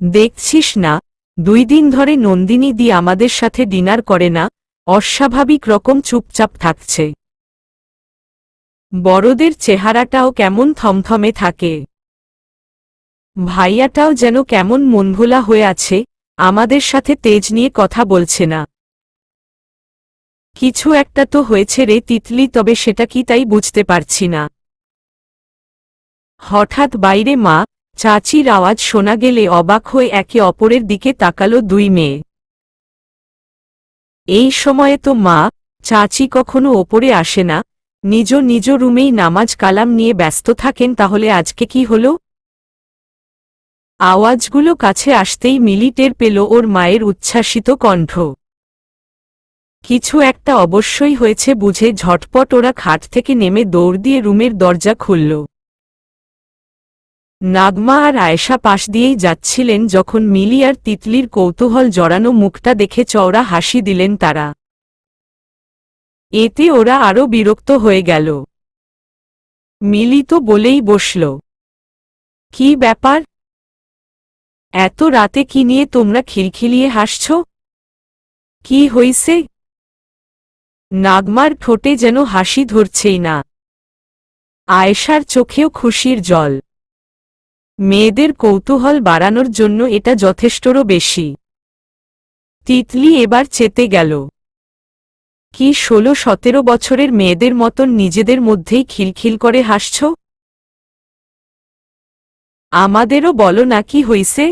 দেখছিস না, 2 দিন ধরে নন্দিনী দি আমাদের সাথে ডিনার করে না, অস্বাভাবিক রকম চুপচাপ থাকছে। বড়দের চেহারাটাও কেমন থমথমে থাকে। ভাইয়াটাও যেন কেমন মনভোলা হয়ে আছে, আমাদের সাথে তেজ নিয়ে কথা বলছে না। কিছু একটা তো হয়েছে রে তিতলি, তবে সেটা কি তাই বুঝতে পারছি না। হঠাৎ বাইরে মা, চাচির আওয়াজ শোনা গেলে অবাক হয়ে একে অপরের দিকে তাকালো 2 মেয়ে। এই সময়ে তো মা, চাচি কখনো ওপরে আসে না, নিজ নিজ রুমেই নামাজ কালাম নিয়ে ব্যস্ত থাকেন, তাহলে আজকে কি হলো? আওয়াজগুলো কাছে আসতেই মিলি টের পেল ওর মায়ের উচ্ছ্বাসিত কণ্ঠ। কিছু একটা অবশ্যই হয়েছে বুঝে ঝটপট ওরা খাট থেকে নেমে দৌড় দিয়ে রুমের দরজা খুলল। নাগমা আর আয়েশা পাশ দিয়েই যাচ্ছিলেন যখন মিলি আর তিতলির কৌতূহল জড়ানো মুখটা দেখে চওড়া হাসি দিলেন তারা। এতে ওরা আরও বিরক্ত হয়ে গেল। মিলি তো বলেই বসল, কি ব্যাপার? এত রাতে কি নিয়ে তোমরা খিলখিলিয়ে হাসছ? কি হইছে? নাগমার ঠোঁটে যেন হাসি ধরছেই না। আয়েশার চোখেও খুশির জল। মেয়েদের কৌতূহল বাড়ানোর জন্য এটা যথেষ্টরও বেশি। তিতলি এবার চেতে গেল। কি 16-17 বছরের মেয়েদের মতন নিজেদের মধ্যেই খিলখিল করে হাসছ? আমাদেরও বলো না কি হইছে।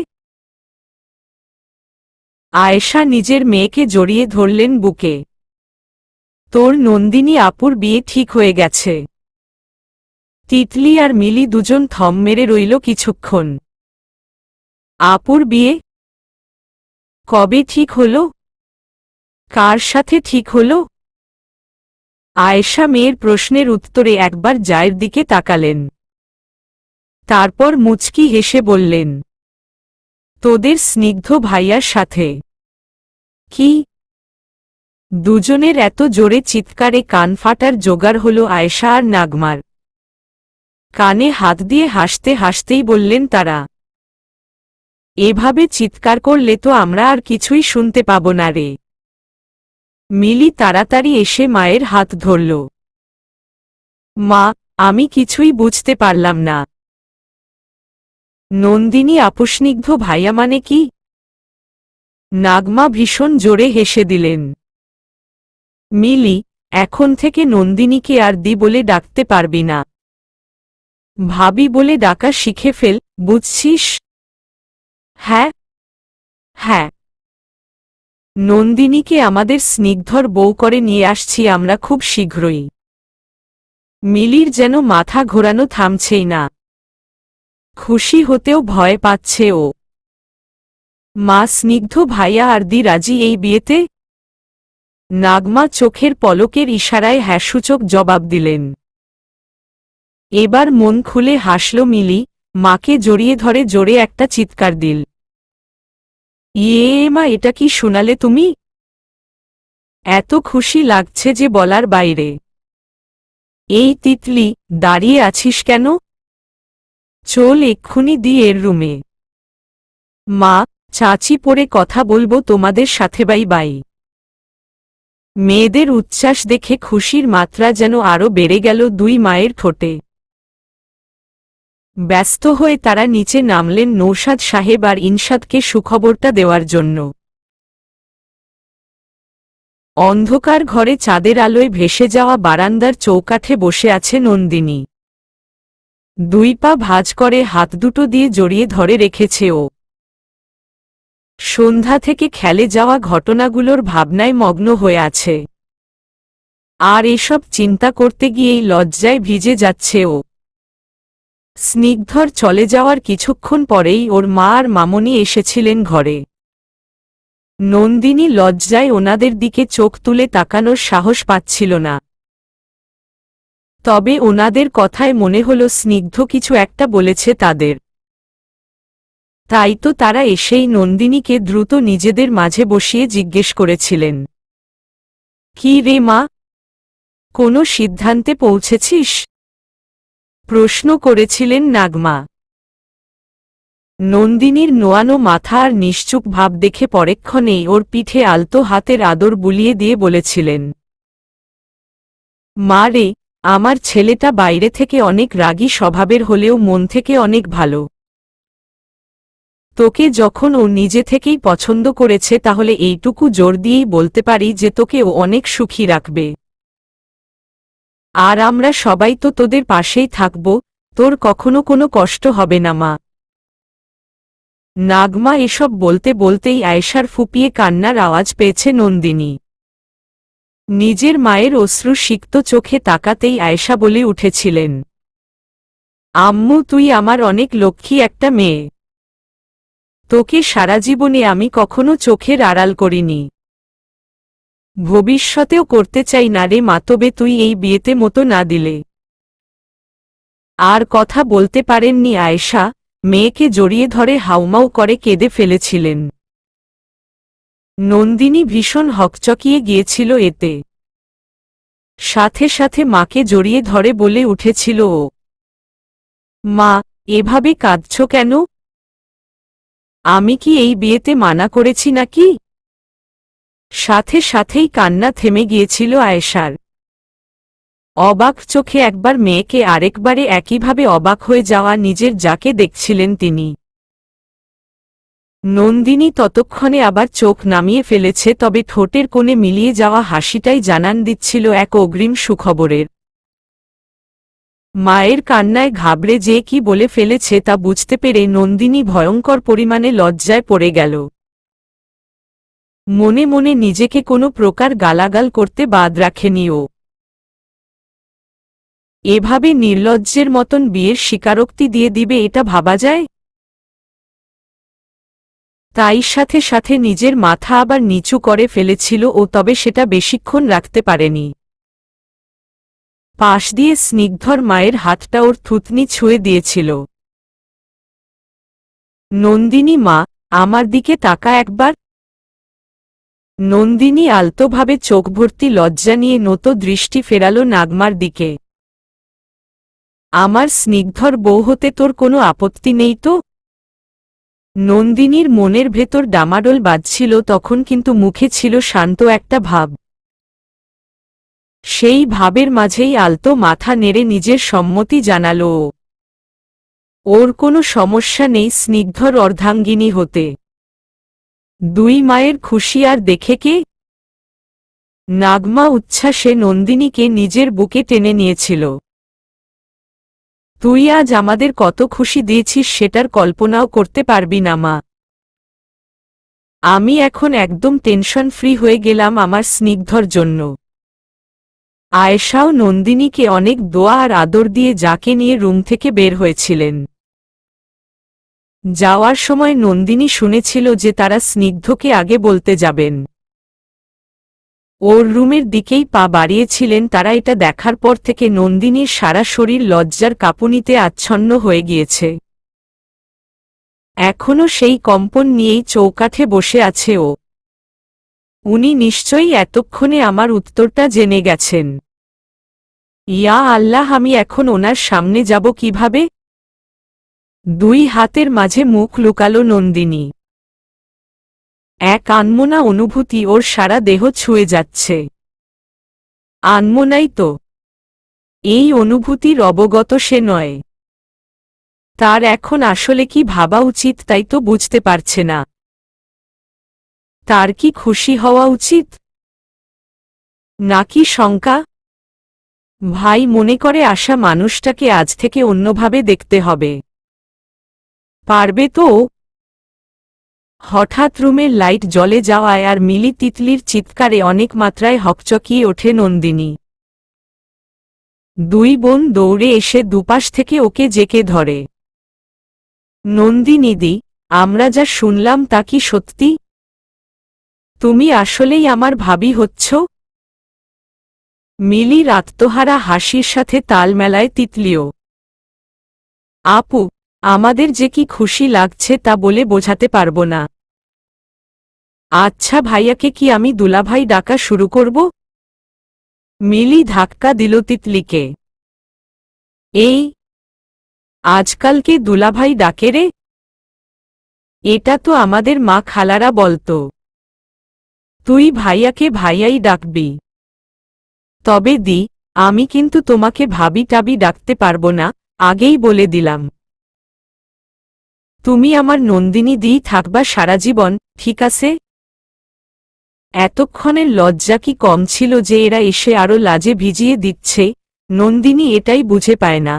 আয়েশা নিজের মেয়েকে জড়িয়ে ধরলেন বুকে। তোর নন্দিনী আপুর বিয়ে ঠিক হয়ে গেছে। তিতলি আর মিলি দুজন থম মেরে রইল কিছুক্ষণ। আপুর বিয়ে কবে ঠিক হলো? কার সাথে ঠিক হলো? আয়েশা মেয়ের প্রশ্নের উত্তরে একবার জায়ের দিকে তাকালেন। তারপর মুচকি হেসে বললেন, তোদের স্নিগ্ধ ভাইয়ার সাথে। কি? দুজনের এত জোরে চিৎকারে কান ফাটার জোগাড় হল আয়েশা আর নাগমার। কানে হাত দিয়ে হাসতে হাসতেই বললেন তারা, এভাবে চিৎকার করলে তো আমরা আর কিছুই শুনতে পাব না রে। মিলি তাড়াতাড়ি এসে মায়ের হাত ধরল। মা, আমি কিছুই বুঝতে পারলাম না। নন্দিনী আপুস্নিগ্ধ ভাইয়া মানে কি? নাগমা ভীষণ জোরে হেসে দিলেন। মিলি, এখন থেকে নন্দিনীকে আর দি বলে ডাকতে পারবি না। ভাবি বলে ডাকা শিখে ফেল, বুঝছিস? হ্যাঁ হ্যাঁ। নন্দিনীকে আমাদের স্নিগ্ধর বউ করে নিয়ে আসছি আমরা খুব শীঘ্রই। মিলির যেন মাথা ঘোরানো থামছেই না। খুশি হতেও ভয় পাচ্ছে ও। মা, স্নিগ্ধ ভাইয়া আর দি রাজি এই বিয়েতে? নাগমা চোখের পলকের ইশারায় হ্যাঁসূচক জবাব দিলেন। এবার মন খুলে হাসল মিলি, মাকে জড়িয়ে ধরে জোরে একটা চিৎকার দিল। ইয়ে মা, এটা কি শোনালে তুমি? এত খুশি লাগছে যে বলার বাইরে। এই তিতলি, দাঁড়িয়ে আছিস কেন? চল এক্ষুনি দি এর রুমে। মা, চাচি পড়ে কথা বলবো তোমাদের সাথে, বাই বাই। মেয়েদের উচ্ছ্বাস দেখে খুশির মাত্রা যেন আরো বেড়ে গেল দুই মায়ের ঠোঁটে। ব্যস্ত হয়ে তারা নিচে নামলেন নৌশাদ সাহেব আর ইনশাদকে সুখবরটা দেওয়ার জন্য। অন্ধকার ঘরে চাঁদের আলোয় ভেসে যাওয়া বারান্দার চৌকাঠে বসে আছে নন্দিনী। দুই পা ভাঁজ করে হাত দুটো দিয়ে জড়িয়ে ধরে রেখেছে ও। সন্ধ্যা থেকে খেলে যাওয়া ঘটনাগুলোর ভাবনায় মগ্ন হয়ে আছে। আর এসব চিন্তা করতে গিয়েই লজ্জায় ভিজে যাচ্ছে ও। স্নিগ্ধর চলে যাওয়ার কিছুক্ষণ পরেই ওর মা আর মামনি এসেছিলেন ঘরে। নন্দিনী লজ্জায় ওনাদের দিকে চোখ তুলে তাকানোর সাহস পাচ্ছিল না। তবে ওনাদের কথায় মনে হলো স্নিগ্ধ কিছু একটা বলেছে তাদের। তাই তো তারা এসেই নন্দিনীকে দ্রুত নিজেদের মাঝে বসিয়ে জিজ্ঞেস করেছিলেন, কি রে মা, কোনো সিদ্ধান্তে পৌঁছেছিস? প্রশ্ন করেছিলেন নাগমা। নন্দিনীর নোয়ানো মাথা আর নিশ্চুপ ভাব দেখে পরেক্ষণেই ওর পিঠে আলতো হাতের আদর বুলিয়ে দিয়ে বলেছিলেন, মা রে, আমার ছেলেটা বাইরে থেকে অনেক রাগী স্বভাবের হলেও মন থেকে অনেক ভালো। তোকে যখন ও নিজে থেকেই পছন্দ করেছে তাহলে এইটুকু জোর দিয়েই বলতে পারি যে তোকে ও অনেক সুখী রাখবে। আর আমরা সবাই তো তোদের পাশেই থাকব, তোর কখনো কোনো কষ্ট হবে না মা। নাগমা এসব বলতে বলতেই আয়েশার ফুপিয়ে কান্নার আওয়াজ পেয়েছে নন্দিনী। নিজের মায়ের অশ্রু সিক্ত চোখে তাকাতেই আয়েশা বলে উঠেছিলেন, আম্মু, তুই আমার অনেক লক্ষ্মী একটা মেয়ে। তোকে সারা জীবনে আমি কখনো চোখের আড়াল করিনি, ভবিষ্যতেও করতে চাই না রে মা, তবে তুই এই বিয়েতে মতো না দিলে। আর কথা বলতে পারেননি আয়েশা, মেয়েকে জড়িয়ে ধরে হাউমাউ করে কেঁদে ফেলেছিলেন। নন্দিনী ভীষণ হকচকিয়ে গিয়েছিল এতে। সাথে সাথে মাকে জড়িয়ে ধরে বলে উঠেছিল ও, মা, এভাবে কাঁদছ কেন? আমি কি এই বিয়েতে মানা করেছি নাকি? সাথে সাথেই কান্না থেমে গিয়েছিল আয়েশার। অবাক চোখে একবার মেয়েকে আরেকবারে একইভাবে অবাক হয়ে যাওয়া নিজের যাকে দেখছিলেন তিনি। নন্দিনী ততক্ষণে আবার চোখ নামিয়ে ফেলেছে, তবে ঠোঁটের কোণে মিলিয়ে যাওয়া হাসিটাই জানান দিচ্ছিল এক অগ্রিম সুখবরের। মায়ের কান্নায় ঘাবড়ে যে কি বলে ফেলেছে তা বুঝতে পেরে নন্দিনী ভয়ঙ্কর পরিমাণে লজ্জায় পড়ে গেল। মনে মনে নিজেকে কোনো প্রকার গালাগাল করতে বাদ রাখেনি ও। এভাবে নির্লজ্জের মতন বিয়ের স্বীকারোক্তি দিয়ে দিবে এটা ভাবা যায়? তাই সাথে সাথে নিজের মাথা আবার নিচু করে ফেলেছিল ও, তবে সেটা বেশিক্ষণ রাখতে পারেনি। পাশ দিয়ে স্নিগ্ধর মায়ের হাতটা ওর থুতনি ছুঁয়ে দিয়েছিল। নন্দিনী মা, আমার দিকে তাকা একবার। নন্দিনী আলতোভাবে চোখ ভর্তি লজ্জা নিয়ে নত দৃষ্টি ফেরাল নাগমার দিকে। আমার স্নিগ্ধর বউ হতে তোর কোনো আপত্তি নেই তো? নন্দিনীর মনের ভেতর ডামাডোল বাজছিল তখন, কিন্তু মুখে ছিল শান্ত একটা ভাব। সেই ভাবের মাঝেই আলতো মাথা নেড়ে নিজের সম্মতি জানাল ও। ওর কোনো সমস্যা নেই স্নিগ্ধর অর্ধাঙ্গিনী হতে। দুই মায়ের খুশি আর দেখে কে? নাগমা উচ্ছ্বাসে নন্দিনীকে নিজের বুকে টেনে নিয়েছিল। তুই আজ আমাদের কত খুশি দিয়েছিস সেটার কল্পনাও করতে পারবি না মা। আমি এখন একদম টেনশন ফ্রি হয়ে গেলাম আমার স্নিগ্ধর জন্য। আয়েশাও নন্দিনীকে অনেক দোয়া আর আদর দিয়ে যাকে নিয়ে রুম থেকে বের হয়েছিলেন। যাওয়ার সময় নন্দিনী শুনেছিল যে তারা স্নিগ্ধকে আগে বলতে যাবেন। ওর রুমের দিকেই পা বাড়িয়েছিলেন তারা। এটা দেখার পর থেকে নন্দিনীর সারা শরীর লজ্জার কাঁপুনিতে আচ্ছন্ন হয়ে গিয়েছে। এখনো সেই কম্পন নিয়েই চৌকাঠে বসে আছে ও। উনি নিশ্চয়ই এতক্ষণে আমার উত্তরটা জেনে গেছেন। ইয়া আল্লাহ, আমি এখন ওনার সামনে যাব কিভাবে? দুই হাতের মাঝে মুখ লুকালো নন্দিনী। এক আনমনা অনুভূতি ওর সারা দেহ ছুঁয়ে যাচ্ছে। আনমনাই তো। এই অনুভূতির অবগত সে নয়। তার এখন আসলে কি ভাবা উচিত তাই তো বুঝতে পারছে না। তার কি খুশি হওয়া উচিত নাকি শঙ্কা? ভাই মনে করে আসা মানুষটাকে আজ থেকে অন্যভাবে দেখতে হবে। পারবে তো? হঠাৎ রুমের লাইট জ্বলে যাওয়ায় আর মিলি তিতলির চিৎকারে অনেক মাত্রায় হকচকিয়ে ওঠে নন্দিনী। দুই বোন দৌড়ে এসে দুপাশ থেকে ওকে জেকে ধরে। নন্দিনীদি, আমরা যা শুনলাম তা কি সত্যি? তুমি আসলেই আমার ভাবি হচ্ছ? মিলির আত্মহারা হাসির সাথে তাল মেলায় তিতলিও। আপু, আমাদের যে কি খুশি লাগছে তা বলে বোঝাতে পারবো না। আচ্ছা ভাইয়াকে কি আমি দুলাভাই ডাকা শুরু করব? মিলি ধাক্কা দিল তিতলিকে। এই আজকালকে দুলাভাই ডাকে রে? এটা তো আমাদের মা খালারা বলতো। তুই ভাইয়াকে ভাইয়াই ডাকবি। তবে দি, আমি কিন্তু তোমাকে ভাবি টাবি ডাকতে পারবো না, আগেই বলে দিলাম। তুমি আমার নন্দিনী দিই থাকবা সারা জীবন, ঠিক আছে? এতক্ষণের লজ্জা কি কম ছিল যে এরা এসে আরো লাজে ভিজিয়ে দিচ্ছে? নন্দিনী এটাই বুঝে পায় না।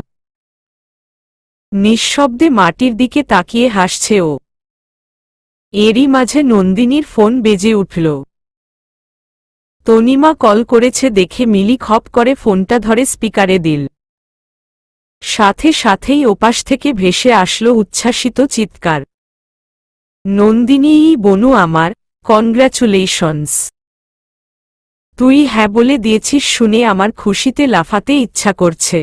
নিঃশব্দে মাটির দিকে তাকিয়ে হাসছে ও। এরই মাঝে নন্দিনীর ফোন বেজে উঠল। তনিমা কল করেছে দেখে মিলি খপ করে ফোনটা ধরে স্পিকারে দিল। সাথে সাথেই ওপাশ থেকে ভেসে আসলো উচ্ছ্বাসিত চিৎকার। নন্দিনী, বনু আমার, কনগ্র্যাচুলেশনস। তুই হ্যাঁ বলে দিয়েছিস শুনে আমার খুশিতে লাফাতে ইচ্ছা করছে।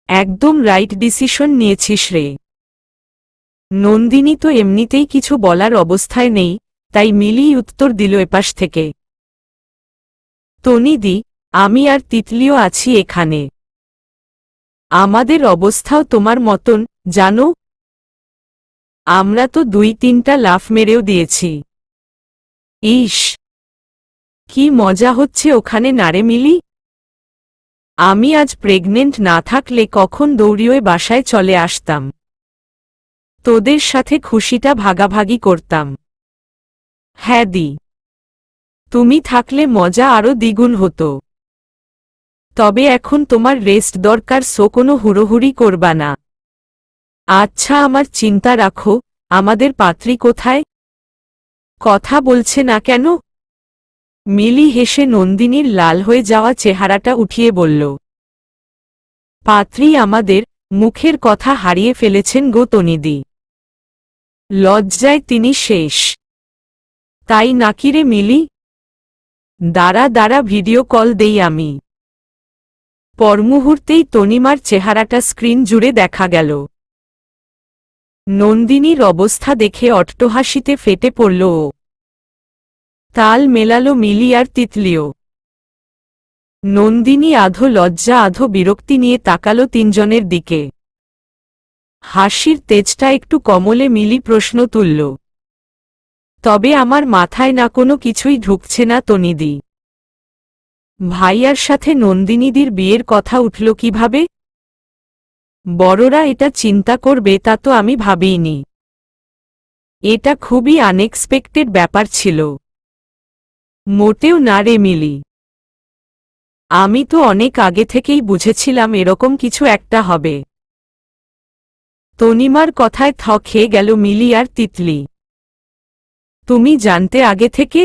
একদম রাইট ডিসিশন নিয়েছিস রে। নন্দিনী তো এমনিতেই কিছু বলার অবস্থায় নেই, তাই মিলি উত্তর দিল এপাশ থেকে। তনিদি, আমি আর তিতলিও আছি এখানে। আমাদের অবস্থাও তোমার মতন, জানো। আমরা তো 2-3টা লাফ মেরেও দিয়েছি। ইস, কি মজা হচ্ছে ওখানে নারে মিলি। আমি আজ প্রেগনেন্ট না থাকলে কখন দৌড়িয়ে বাসায় চলে আসতাম, তোদের সাথে খুশিটা ভাগাভাগি করতাম। হ্যাঁ দি, তুমি থাকলে মজা আরো দ্বিগুণ হতো। তবে এখন তোমার রেস্ট দরকার, সো কোনো হুড়োহুড়ি করবা না। আচ্ছা, আমার চিন্তা রাখো, আমাদের পাত্রী কোথায়? কথা বলছে না কেন? মিলি হেসে নন্দিনীর লাল হয়ে যাওয়া চেহারাটা উঠিয়ে বলল, পাত্রী আমাদের, মুখের কথা হারিয়ে ফেলেছেন গো তনিদি। লজ্জায় তিনি শেষ। তাই নাকি রে মিলি? দাঁড়া দাঁড়া, ভিডিও কল দেই আমি। পরমুহূর্তেই তনিমার চেহারাটা স্ক্রিন জুড়ে দেখা গেল। নন্দিনীর অবস্থা দেখে অট্টহাসিতে ফেটে পড়ল ও। তাল মেলালো মিলি আর তিতলিও। নন্দিনী আধো লজ্জা আধো বিরক্তি নিয়ে তাকালো তিনজনের দিকে। হাসির তেজটা একটু কমলে মিলি প্রশ্ন তুলল, তবে আমার মাথায় না কোনো কিছুই ঢুকছে না তনিদি। ভাইয়ার সাথে নন্দিনীদির বিয়ের কথা উঠল কিভাবে? বড়রা এটা চিন্তা করবে তা তো আমি ভাবিইনি। এটা খুবই আনএক্সপেক্টেড ব্যাপার ছিল। মোটেও না রে মিলি, আমি তো অনেক আগে থেকেই বুঝেছিলাম এরকম কিছু একটা হবে। তনিমার কথায় থ খেয়ে গেল মিলি আর তিতলি। তুমি জানতে আগে থেকে?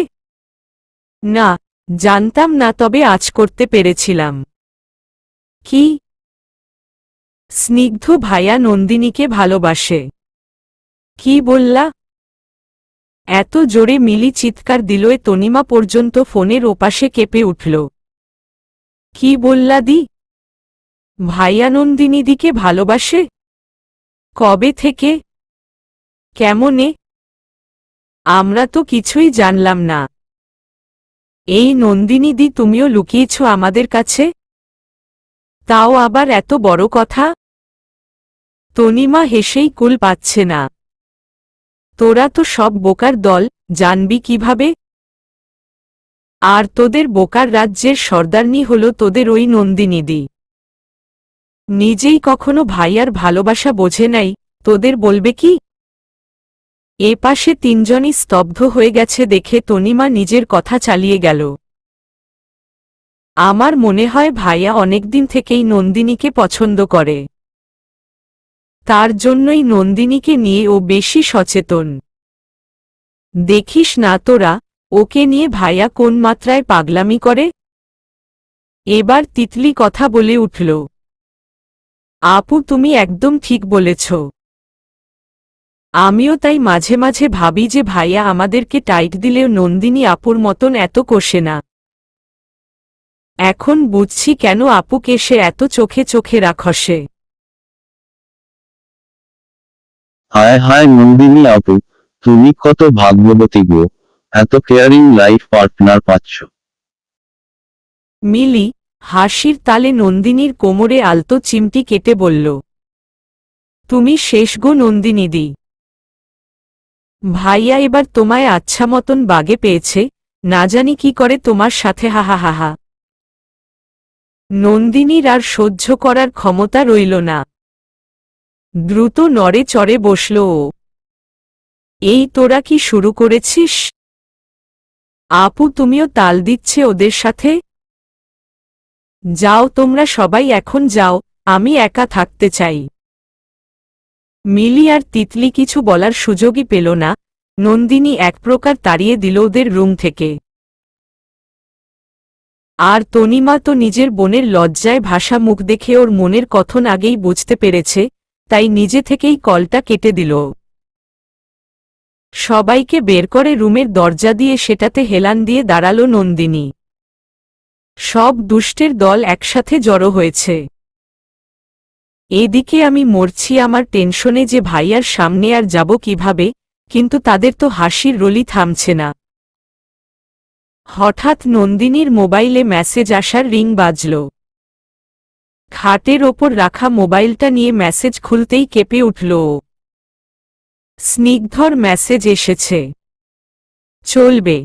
না, জানতাম না, তবে আজ করতে পেরেছিলাম। কি? স্নিগ্ধ ভাইয়া নন্দিনীকে ভালোবাসে? কি বললা? এত জোরে মিলি চিৎকার দিলয়ে তনিমা পর্যন্ত ফোনের ওপাশে কেঁপে উঠল। কি বললা দি? ভাইয়া নন্দিনীদিকে ভালোবাসে? কবে থেকে? কেমনে? আমরা তো কিছুই জানলাম না। এই নন্দিনীদি, তুমিও লুকিয়েছ আমাদের কাছে? তাও আবার এত বড় কথা? তনিমা হেসেই কুল পাচ্ছে না। তোরা তো সব বোকার দল, জানবি কিভাবে? আর তোদের বোকার রাজ্যের সর্দারনি হল তোদের ওই নন্দিনীদি। নিজেই কখনো ভাইয়ার ভালোবাসা বোঝে নাই, তোদের বলবে কি? এ পাশে তিনজনই স্তব্ধ হয়ে গেছে দেখে তনিমা নিজের কথা চালিয়ে গেল। আমার মনে হয় ভাইয়া অনেকদিন থেকেই নন্দিনীকে পছন্দ করে। তার জন্যই নন্দিনীকে নিয়ে ও বেশি সচেতন। দেখিস না তোরা, ওকে নিয়ে ভাইয়া কোন মাত্রায় পাগলামি করে। এবার তিতলি কথা বলে উঠল, আপু তুমি একদম ঠিক বলেছ। আমিও তাই মাঝে মাঝে ভাবি যে ভাইয়া আমাদেরকে টাইট দিলেও নন্দিনী আপুর মতন এত কষে না। এখন বুঝছি কেন আপুকে সে এত চোখে চোখে রাখসে। হায় হায় নন্দিনী আপু, তুমি কত ভাগ্যবতী গো, এত কেয়ারিং লাইফ পার্টনার পাচ্ছ। মিলি হাসির তালে নন্দিনীর কোমরে আলতো চিমটি কেটে বলল, তুমি শেষ গো নন্দিনীদি। ভাইয়া এবার তোমায় আচ্ছা মতন বাগে পেয়েছে, না জানি কি করে তোমার সাথে। হাহা হাহা। নন্দিনীর আর সহ্য করার ক্ষমতা রইল না। দ্রুত নড়ে চড়ে বসল ও। এই তোরা কি শুরু করেছিস? আপু তুমিও তাল দিচ্ছে ওদের সাথে? যাও তোমরা সবাই এখন যাও, আমি একা থাকতে চাই। মিলি আর তিতলি কিছু বলার সুযোগই পেল না। নন্দিনী এক প্রকার তাড়িয়ে দিল ওদের রুম থেকে। আর তনিমা তো নিজের বোনের লজ্জায় ভাষা মুখ দেখে ওর মনের কথন আগেই বুঝতে পেরেছে, তাই নিজে থেকেই কলটা কেটে দিল। সবাইকে বের করে রুমের দরজা দিয়ে সেটাতে হেলান দিয়ে দাঁড়ালো নন্দিনী। সব দুষ্টের দল একসাথে জড়ো হয়েছে। এদিকে আমি মরছি আমার টেনশনে যে ভাইয়ার সামনে আর যাব কিভাবে, কিন্তু তাদের তো হাসির রলি থামছে না। হঠাৎ নন্দিনীর মোবাইলে মেসেজ আসার রিং বাজল। খাটের ওপর রাখা মোবাইলটা নিয়ে মেসেজ খুলতেই কেঁপে উঠল ও। স্নিগ্ধর মেসেজ এসেছে। চলবে।